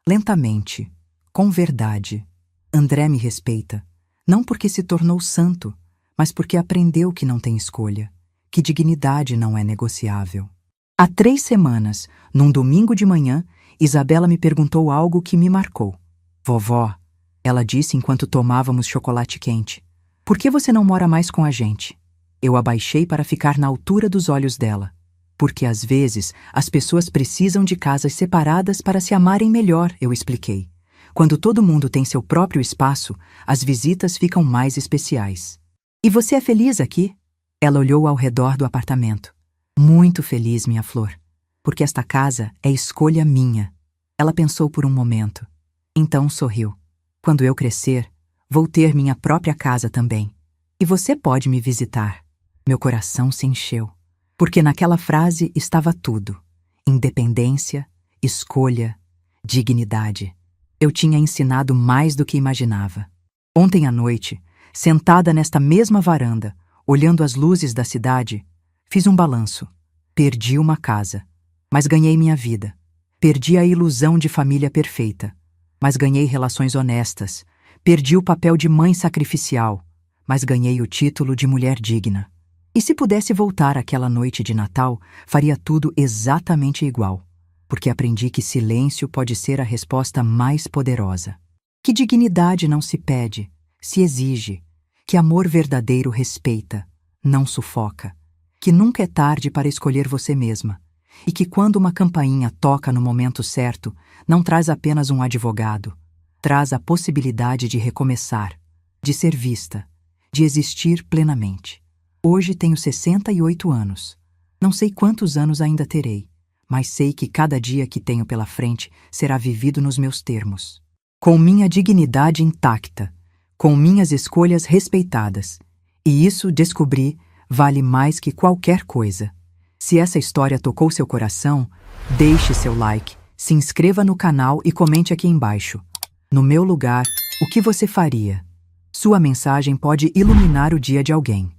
lentamente, com verdade. André me respeita, não porque se tornou santo, mas porque aprendeu que não tem escolha, que dignidade não é negociável. Há 3 semanas, num domingo de manhã, Isabela me perguntou algo que me marcou. Vovó, ela disse enquanto tomávamos chocolate quente, por que você não mora mais com a gente? Eu abaixei para ficar na altura dos olhos dela. Porque às vezes as pessoas precisam de casas separadas para se amarem melhor, eu expliquei. Quando todo mundo tem seu próprio espaço, as visitas ficam mais especiais. E você é feliz aqui? Ela olhou ao redor do apartamento. Muito feliz, minha flor, porque esta casa é escolha minha. Ela pensou por um momento. Então sorriu. Quando eu crescer, vou ter minha própria casa também. E você pode me visitar. Meu coração se encheu, porque naquela frase estava tudo: independência, escolha, dignidade. Eu tinha ensinado mais do que imaginava. Ontem à noite, sentada nesta mesma varanda, olhando as luzes da cidade, fiz um balanço. Perdi uma casa, mas ganhei minha vida. Perdi a ilusão de família perfeita, mas ganhei relações honestas. Perdi o papel de mãe sacrificial, mas ganhei o título de mulher digna. E se pudesse voltar àquela noite de Natal, faria tudo exatamente igual, porque aprendi que silêncio pode ser a resposta mais poderosa. Que dignidade não se pede, se exige. Que amor verdadeiro respeita, não sufoca. Que nunca é tarde para escolher você mesma. E que quando uma campainha toca no momento certo, não traz apenas um advogado, traz a possibilidade de recomeçar, de ser vista, de existir plenamente. Hoje tenho 68 anos. Não sei quantos anos ainda terei, mas sei que cada dia que tenho pela frente será vivido nos meus termos. Com minha dignidade intacta, com minhas escolhas respeitadas. E isso, descobri, vale mais que qualquer coisa. Se essa história tocou seu coração, deixe seu like, se inscreva no canal e comente aqui embaixo. No meu lugar, o que você faria? Sua mensagem pode iluminar o dia de alguém.